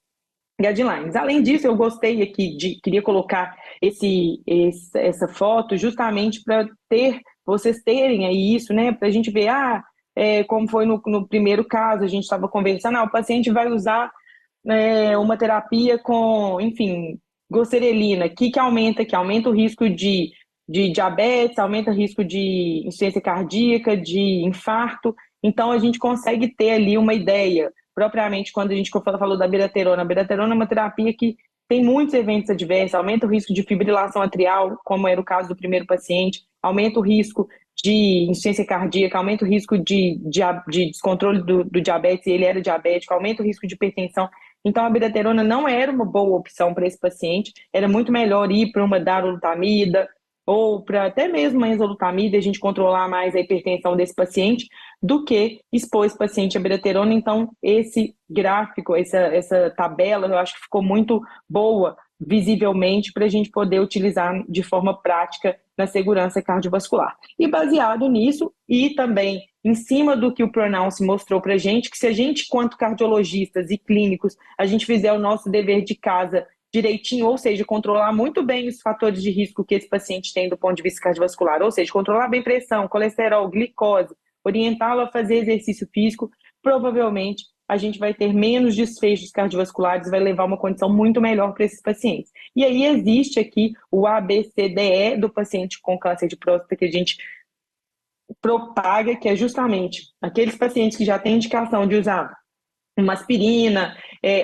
guidelines. Além disso, eu gostei aqui queria colocar essa foto justamente para vocês terem aí isso, né? Para a gente ver, como foi no primeiro caso, a gente estava conversando, o paciente vai usar uma terapia com, enfim, goserelina, que aumenta o risco de diabetes, aumenta o risco de insuficiência cardíaca, de infarto. Então, a gente consegue ter ali uma ideia, propriamente quando a gente falou da biraterona. A biraterona é uma terapia que tem muitos eventos adversos, aumenta o risco de fibrilação atrial, como era o caso do primeiro paciente, aumenta o risco de insuficiência cardíaca, aumenta o risco de descontrole do diabetes, e ele era diabético, aumenta o risco de hipertensão. Então, a biraterona não era uma boa opção para esse paciente, era muito melhor ir para uma darolutamida ou para até mesmo uma enzalutamida, a gente controlar mais a hipertensão desse paciente, do que expor esse paciente à biraterona. Então, esse gráfico, essa tabela, eu acho que ficou muito boa, visivelmente, para a gente poder utilizar de forma prática na segurança cardiovascular. E baseado nisso, e também em cima do que o Pronounce mostrou para a gente, que se a gente, quanto cardiologistas e clínicos, a gente fizer o nosso dever de casa direitinho, ou seja, controlar muito bem os fatores de risco que esse paciente tem do ponto de vista cardiovascular, ou seja, controlar bem pressão, colesterol, glicose, orientá-lo a fazer exercício físico, provavelmente a gente vai ter menos desfechos cardiovasculares, vai levar uma condição muito melhor para esses pacientes. E aí existe aqui o ABCDE do paciente com câncer de próstata que a gente propaga, que é justamente aqueles pacientes que já têm indicação de usar uma aspirina,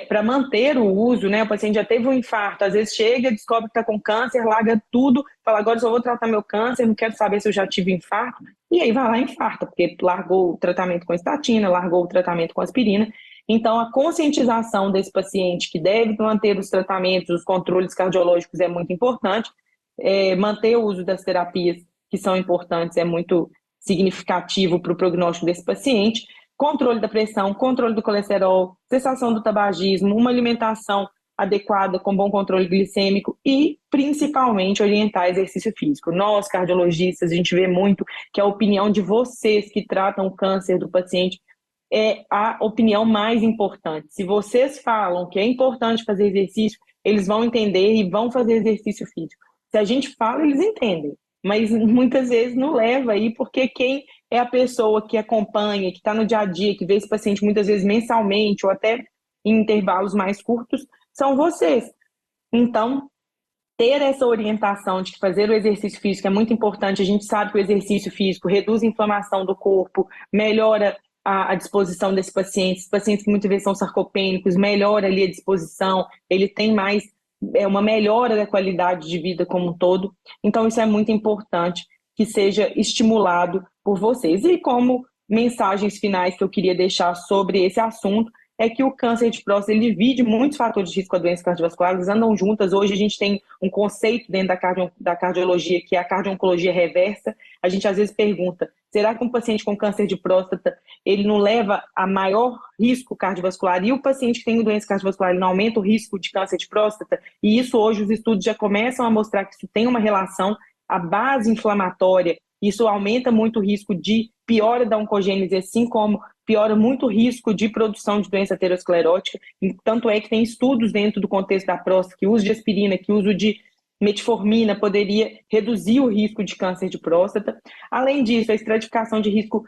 para manter o uso, né? O paciente já teve um infarto, às vezes chega, descobre que está com câncer, larga tudo, fala, agora só vou tratar meu câncer, não quero saber se eu já tive infarto, e aí vai lá e infarta, porque largou o tratamento com estatina, largou o tratamento com aspirina. Então, a conscientização desse paciente que deve manter os tratamentos, os controles cardiológicos é muito importante, manter o uso das terapias que são importantes é muito significativo para o prognóstico desse paciente, controle da pressão, controle do colesterol, cessação do tabagismo, uma alimentação adequada com bom controle glicêmico e, principalmente, orientar exercício físico. Nós, cardiologistas, a gente vê muito que a opinião de vocês que tratam o câncer do paciente é a opinião mais importante. Se vocês falam que é importante fazer exercício, eles vão entender e vão fazer exercício físico. Se a gente fala, eles entendem, mas muitas vezes não leva aí, porque quem é a pessoa que acompanha, que está no dia a dia, que vê esse paciente muitas vezes mensalmente ou até em intervalos mais curtos, são vocês. Então, ter essa orientação de que fazer o exercício físico é muito importante. A gente sabe que o exercício físico reduz a inflamação do corpo, melhora a disposição desse paciente. Esses pacientes que muitas vezes são sarcopênicos, melhora ali a disposição, ele tem mais uma melhora da qualidade de vida como um todo. Então, isso é muito importante que seja estimulado por vocês. E como mensagens finais que eu queria deixar sobre esse assunto, é que o câncer de próstata ele divide muitos fatores de risco com a doença cardiovascular, eles andam juntas. Hoje a gente tem um conceito dentro da cardiologia, que é a cardio-oncologia reversa. A gente às vezes pergunta, será que um paciente com câncer de próstata, ele não leva a maior risco cardiovascular? E o paciente que tem doença cardiovascular, ele não aumenta o risco de câncer de próstata? E isso hoje os estudos já começam a mostrar que isso tem uma relação. A base inflamatória, isso aumenta muito o risco de piora da oncogênese, assim como piora muito o risco de produção de doença aterosclerótica. Tanto é que tem estudos dentro do contexto da próstata que o uso de aspirina, que o uso de metformina poderia reduzir o risco de câncer de próstata. Além disso, a estratificação de risco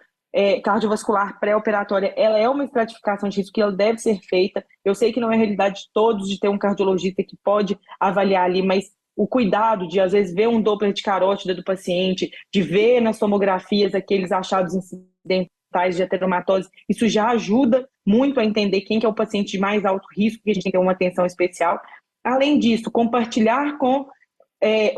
cardiovascular pré-operatória, ela é uma estratificação de risco que ela deve ser feita. Eu sei que não é a realidade de todos de ter um cardiologista que pode avaliar ali, mas o cuidado de, às vezes, ver um Doppler de carótida do paciente, de ver nas tomografias aqueles achados incidentais de ateromatose, isso já ajuda muito a entender quem que é o paciente de mais alto risco, que a gente tem que ter uma atenção especial. Além disso, compartilhar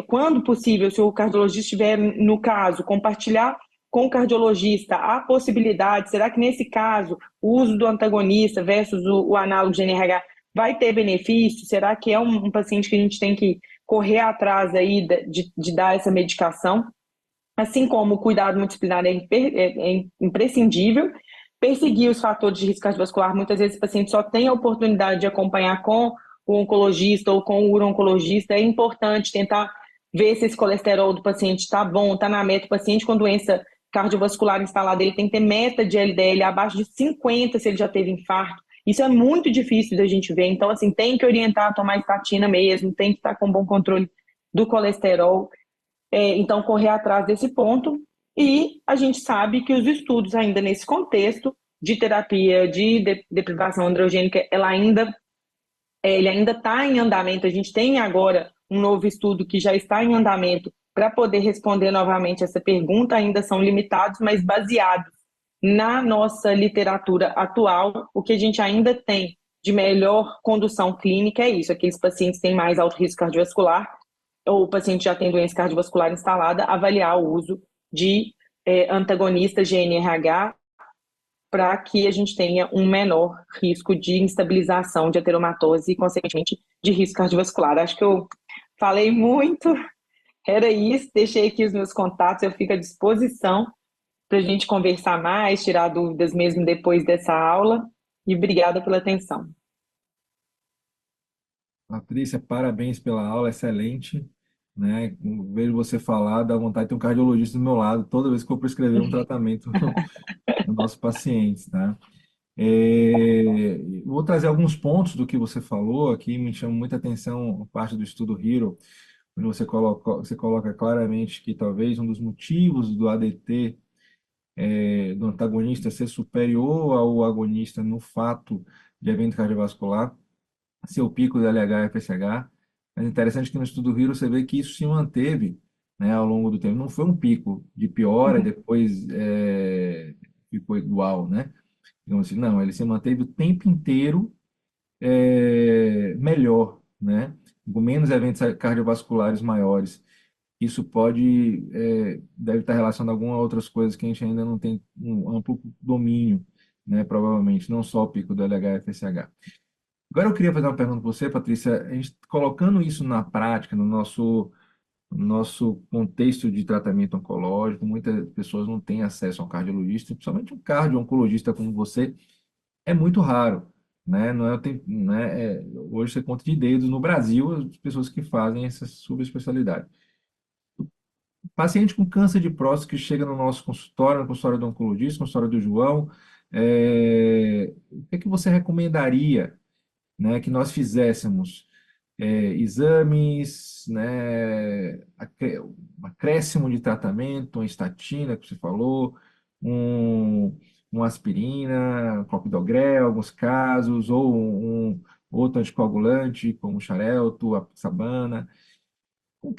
quando possível, se o cardiologista estiver no caso, compartilhar com o cardiologista a possibilidade, será que nesse caso o uso do antagonista versus o análogo de NRH vai ter benefício? Será que é um paciente que a gente tem que correr atrás aí de dar essa medicação? Assim como o cuidado multidisciplinar é imprescindível, perseguir os fatores de risco cardiovascular, muitas vezes o paciente só tem a oportunidade de acompanhar com o oncologista ou com o uro-oncologista, é importante tentar ver se esse colesterol do paciente está bom, está na meta. O paciente com doença cardiovascular instalada, ele tem que ter meta de LDL abaixo de 50 se ele já teve infarto. Isso é muito difícil da gente ver, então assim, tem que orientar a tomar estatina mesmo, tem que estar com bom controle do colesterol. Então, correr atrás desse ponto. E a gente sabe que os estudos ainda nesse contexto de terapia de deprivação androgênica, ele ainda está em andamento. A gente tem agora um novo estudo que já está em andamento para poder responder novamente essa pergunta. Ainda são limitados, mas baseados na nossa literatura atual, o que a gente ainda tem de melhor condução clínica é isso, aqueles pacientes que têm mais alto risco cardiovascular, ou o paciente já tem doença cardiovascular instalada, avaliar o uso de antagonistas GNRH para que a gente tenha um menor risco de instabilização de ateromatose e, consequentemente, de risco cardiovascular. Acho que eu falei muito, era isso, deixei aqui os meus contatos, eu fico à disposição para a gente conversar mais, tirar dúvidas mesmo depois dessa aula, e obrigada pela atenção. Patrícia, parabéns pela aula, excelente, né? Vejo você falar, dá vontade de ter um cardiologista do meu lado toda vez que eu prescrever um tratamento nos nossos pacientes, tá? Vou trazer alguns pontos do que você falou aqui, me chama muita atenção a parte do estudo HERO, onde você coloca claramente que talvez um dos motivos do ADT do antagonista ser superior ao agonista no fato de evento cardiovascular, seu pico de LH e FSH. Mas é interessante que no estudo Hero você vê que isso se manteve, né, ao longo do tempo. Não foi um pico de piora, Uhum. depois ficou igual, né? Então, assim, não, ele se manteve o tempo inteiro melhor, né? Com menos eventos cardiovasculares maiores. Isso deve estar relacionado a algumas outras coisas que a gente ainda não tem um amplo domínio, né? Provavelmente, não só o pico do LH e FSH. Agora eu queria fazer uma pergunta para você, Patrícia. A gente colocando isso na prática, no nosso contexto de tratamento oncológico, muitas pessoas não têm acesso a um cardiologista, principalmente um cardio-oncologista como você, é muito raro, né? Não é, hoje você conta de dedos no Brasil as pessoas que fazem essa subespecialidade. Paciente com câncer de próstata que chega no nosso consultório, no consultório do oncologista, no consultório do João, o que é que você recomendaria, né, que nós fizéssemos? Exames, né, um acréscimo de tratamento, uma estatina, que você falou, um, uma aspirina, um clopidogrel, em alguns casos, ou outro anticoagulante, como o Xarelto, a Sabana. O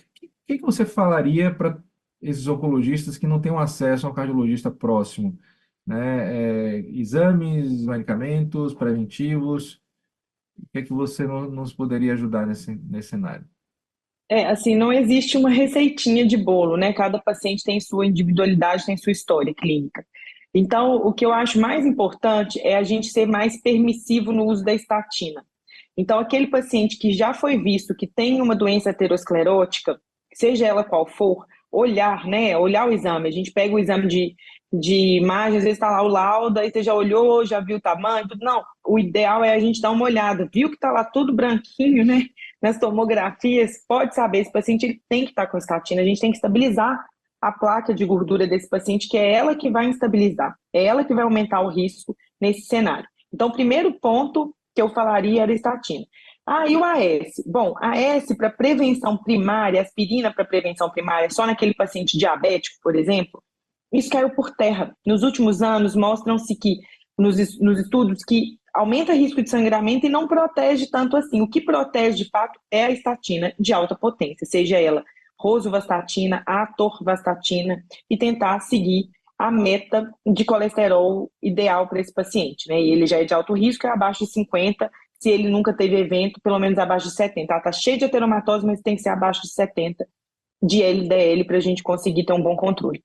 que você falaria para esses oncologistas que não têm um acesso a um cardiologista próximo, né? Exames, medicamentos preventivos, o que é que você nos poderia ajudar nesse cenário? Assim, não existe uma receitinha de bolo, né? Cada paciente tem sua individualidade, tem sua história clínica. Então, o que eu acho mais importante é a gente ser mais permissivo no uso da estatina. Então, aquele paciente que já foi visto que tem uma doença aterosclerótica, seja ela qual for, olhar, né? Olhar o exame. A gente pega o exame de imagem, às vezes está lá o laudo, aí você já olhou, já viu o tamanho, tudo. Não, o ideal é a gente dar uma olhada. Viu que está lá tudo branquinho, né? Nas tomografias, pode saber, esse paciente ele tem que estar com estatina, a gente tem que estabilizar a placa de gordura desse paciente, que é ela que vai instabilizar, é ela que vai aumentar o risco nesse cenário. Então, o primeiro ponto que eu falaria era estatina. E o AS? Bom, AS para prevenção primária, aspirina para prevenção primária, só naquele paciente diabético, por exemplo, isso caiu por terra. Nos últimos anos, mostram-se que, nos estudos, que aumenta o risco de sangramento e não protege tanto assim. O que protege, de fato, é a estatina de alta potência, seja ela rosuvastatina, atorvastatina, e tentar seguir a meta de colesterol ideal para esse paciente, né? E ele já é de alto risco, é abaixo de 50, se ele nunca teve evento, pelo menos abaixo de 70. Está cheio de ateromatose, mas tem que ser abaixo de 70 de LDL para a gente conseguir ter um bom controle.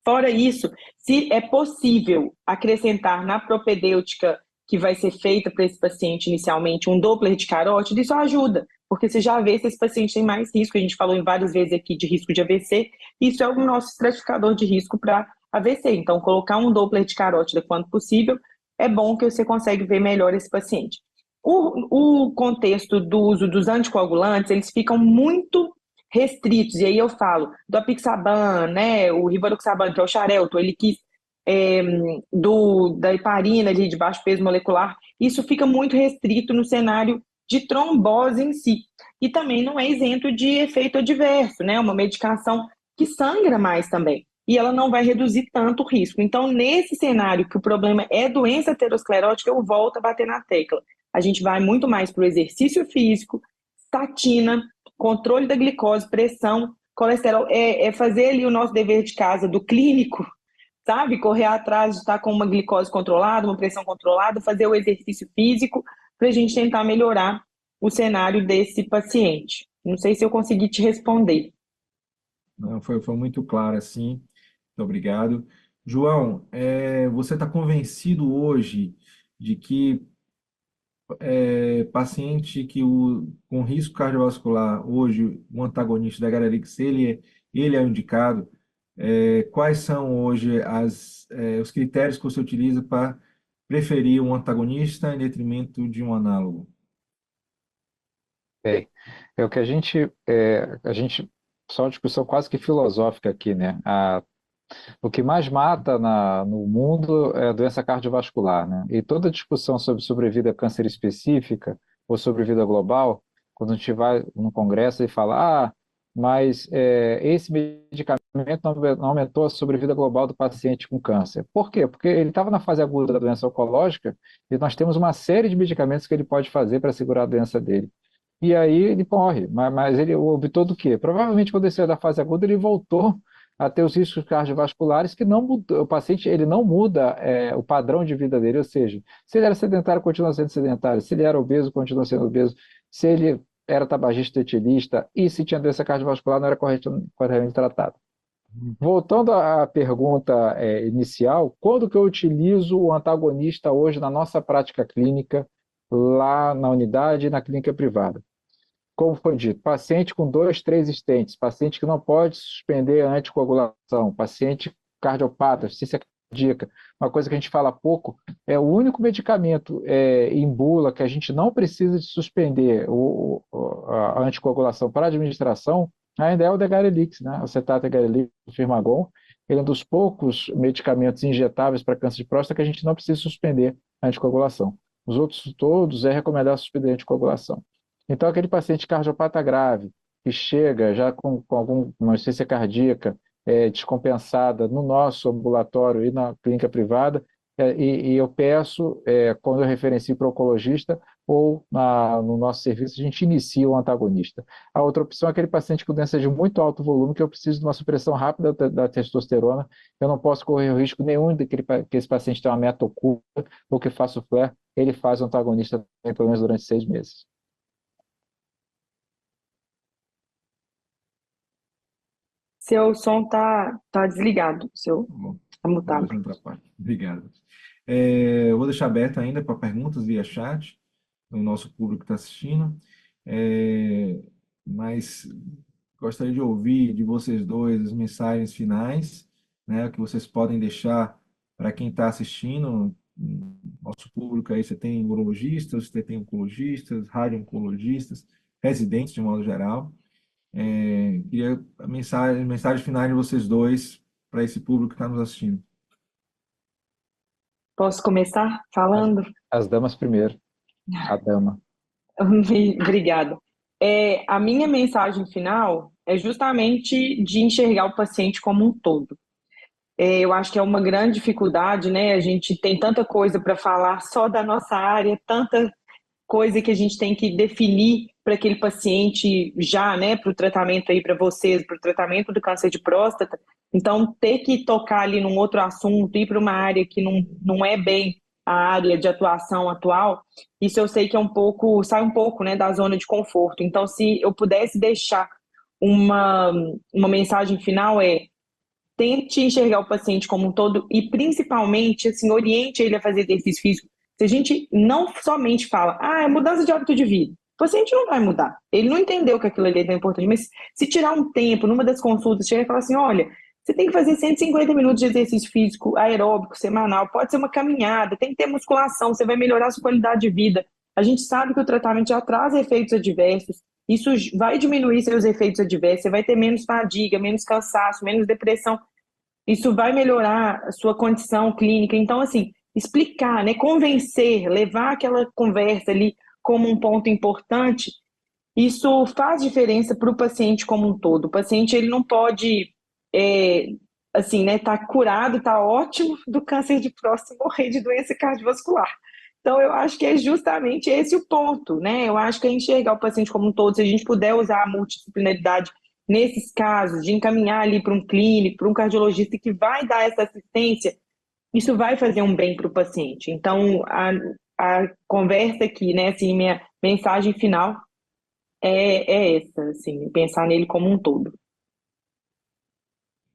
Fora isso, se é possível acrescentar na propedêutica que vai ser feita para esse paciente inicialmente um Doppler de carótida, isso ajuda, porque você já vê se esse paciente tem mais risco. A gente falou em várias vezes aqui de risco de AVC, isso é o nosso estratificador de risco para AVC. Então, colocar um Doppler de carótida quando possível é bom que você consegue ver melhor esse paciente. O contexto do uso dos anticoagulantes, eles ficam muito restritos, e aí eu falo do apixaban, né, o rivaroxaban, que é o Xarelto, ele quis da heparina ali de baixo peso molecular, isso fica muito restrito no cenário de trombose em si. E também não é isento de efeito adverso, né? Uma medicação que sangra mais também. E ela não vai reduzir tanto o risco. Então, nesse cenário que o problema é doença aterosclerótica, eu volto a bater na tecla. A gente vai muito mais para o exercício físico, statina, controle da glicose, pressão, colesterol, é fazer ali o nosso dever de casa do clínico, sabe? Correr atrás de estar com uma glicose controlada, uma pressão controlada, fazer o exercício físico para a gente tentar melhorar o cenário desse paciente. Não sei se eu consegui te responder. Não, foi muito claro assim. Muito obrigado. João, você está convencido hoje de que paciente com risco cardiovascular, hoje, o antagonista da Galerix, ele é o indicado? Quais são hoje os critérios que você utiliza para preferir um antagonista em detrimento de um análogo? Bem, é o que a gente, só uma discussão quase que filosófica aqui, né? O que mais mata no mundo é a doença cardiovascular, né? E toda discussão sobre sobrevida câncer específica ou sobrevida global, quando a gente vai no congresso e fala, mas esse medicamento não aumentou a sobrevida global do paciente com câncer. Por quê? Porque ele estava na fase aguda da doença oncológica e nós temos uma série de medicamentos que ele pode fazer para segurar a doença dele. E aí ele morre, mas ele optou do quê? Provavelmente quando ele saiu da fase aguda ele voltou a ter os riscos cardiovasculares que não mudou, o paciente ele não muda o padrão de vida dele, ou seja, se ele era sedentário, continua sendo sedentário, se ele era obeso, continua sendo obeso, se ele era tabagista etilista e se tinha doença cardiovascular não era corretamente tratado. Voltando à pergunta inicial, quando que eu utilizo o antagonista hoje na nossa prática clínica, lá na unidade e na clínica privada? Como foi dito, paciente com 2, 3 stents, paciente que não pode suspender a anticoagulação, paciente cardiopata, ciência cardíaca, uma coisa que a gente fala pouco, é o único medicamento em bula que a gente não precisa de suspender a anticoagulação para administração, ainda é o Degarelix, né? O Acetato Degarelix, o Firmagon, ele é um dos poucos medicamentos injetáveis para câncer de próstata que a gente não precisa suspender a anticoagulação. Os outros todos é recomendado suspender a anticoagulação. Então, aquele paciente cardiopata grave, que chega já com alguma insuficiência cardíaca descompensada no nosso ambulatório e na clínica privada, e eu peço, quando eu referencio para o oncologista ou no nosso serviço, a gente inicia o antagonista. A outra opção é aquele paciente com doença de muito alto volume, que eu preciso de uma supressão rápida da testosterona, eu não posso correr o risco nenhum de que esse paciente tenha uma meta oculta ou que faça o flare, ele faz o antagonista pelo menos durante 6 meses. Seu som tá desligado, seu Tá bom, tá mutado. não atrapalha. Obrigado. Eu vou deixar aberto ainda para perguntas via chat, do nosso público que está assistindo. Mas gostaria de ouvir de vocês dois as mensagens finais, né, que vocês podem deixar para quem está assistindo. Nosso público aí, você tem urologistas, você tem oncologistas, radio-oncologistas, residentes de modo geral. Queria a mensagem final de vocês dois para esse público que está nos assistindo. Posso começar falando? As damas primeiro. A dama. Obrigada. A minha mensagem final é justamente de enxergar o paciente como um todo. Eu acho que é uma grande dificuldade, né? A gente tem tanta coisa para falar só da nossa área, tanta coisa que a gente tem que definir para aquele paciente já, né, para o tratamento aí para vocês, para o tratamento do câncer de próstata. Então, ter que tocar ali num outro assunto, ir para uma área que não é bem a área de atuação atual, isso eu sei que sai um pouco, né, da zona de conforto. Então, se eu pudesse deixar uma mensagem final tente enxergar o paciente como um todo e, principalmente, assim, oriente ele a fazer exercício físico. Se a gente não somente fala, é mudança de hábito de vida, o paciente não vai mudar. Ele não entendeu que aquilo ali é tão importante, mas se tirar um tempo, numa das consultas, chegar e falar assim, olha, você tem que fazer 150 minutos de exercício físico aeróbico semanal, pode ser uma caminhada, tem que ter musculação, você vai melhorar a sua qualidade de vida. A gente sabe que o tratamento já traz efeitos adversos, isso vai diminuir seus efeitos adversos, você vai ter menos fadiga, menos cansaço, menos depressão. Isso vai melhorar a sua condição clínica. Então, assim, explicar, né, convencer, levar aquela conversa ali como um ponto importante, isso faz diferença para o paciente como um todo. O paciente ele não pode, assim, né, tá curado, tá ótimo do câncer de próstata e morrer de doença cardiovascular. Então, eu acho que é justamente esse o ponto, né? Eu acho que é enxergar o paciente como um todo, se a gente puder usar a multidisciplinaridade nesses casos, de encaminhar ali para um clínico, para um cardiologista que vai dar essa assistência, isso vai fazer um bem para o paciente. Então, a conversa aqui, né, assim, minha mensagem final é essa, assim, pensar nele como um todo.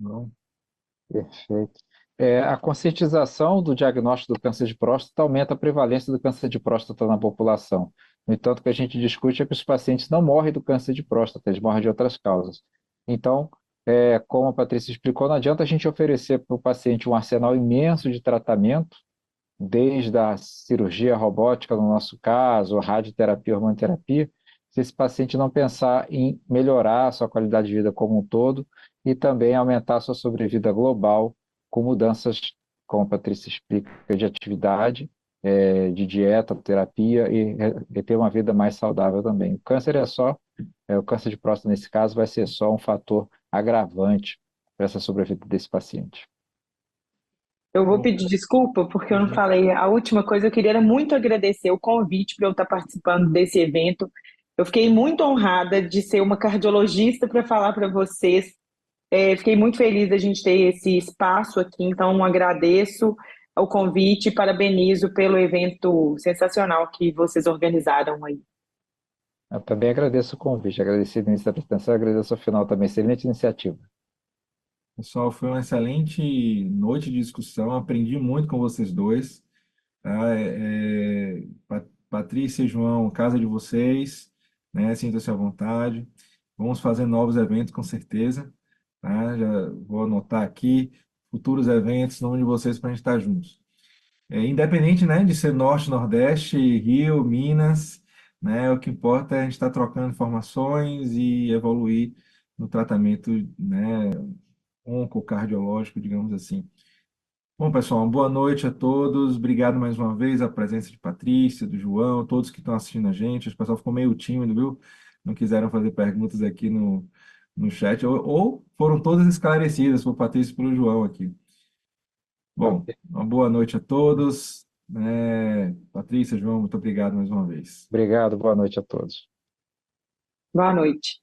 Bom, perfeito. A conscientização do diagnóstico do câncer de próstata aumenta a prevalência do câncer de próstata na população. No entanto, o que a gente discute é que os pacientes não morrem do câncer de próstata, eles morrem de outras causas. Então, como a Patrícia explicou, não adianta a gente oferecer para o paciente um arsenal imenso de tratamento, desde a cirurgia robótica, no nosso caso, a radioterapia, hormonoterapia, se esse paciente não pensar em melhorar a sua qualidade de vida como um todo e também aumentar a sua sobrevida global com mudanças, como a Patrícia explica, de atividade, de dieta, terapia e ter uma vida mais saudável também. O câncer o câncer de próstata nesse caso vai ser só um fator agravante para essa sobrevida desse paciente. Eu vou pedir desculpa porque eu não falei a última coisa. Eu queria muito agradecer o convite para eu estar participando desse evento. Eu fiquei muito honrada de ser uma cardiologista para falar para vocês. Fiquei muito feliz da gente ter esse espaço aqui, então agradeço o convite e parabenizo pelo evento sensacional que vocês organizaram aí. Eu também agradeço o convite, agradeço o início da apresentação, agradeço ao final também, excelente iniciativa. Pessoal, foi uma excelente noite de discussão, aprendi muito com vocês dois. Tá? Patrícia e João, casa de vocês, né? Sinta-se à vontade. Vamos fazer novos eventos, com certeza. Tá? Já vou anotar aqui futuros eventos, nome de vocês para a gente estar juntos. Independente, né, de ser Norte, Nordeste, Rio, Minas, né? O que importa é a gente estar trocando informações e evoluir no tratamento, né, oncocardiológico, digamos assim. Bom, pessoal, uma boa noite a todos. Obrigado mais uma vez a presença de Patrícia, do João, todos que estão assistindo a gente. O pessoal ficou meio tímido, viu? Não quiseram fazer perguntas aqui no chat, ou foram todas esclarecidas por Patrícia e pelo João aqui. Bom, uma boa noite a todos. Patrícia, João, muito obrigado mais uma vez. Obrigado, boa noite a todos. Boa noite.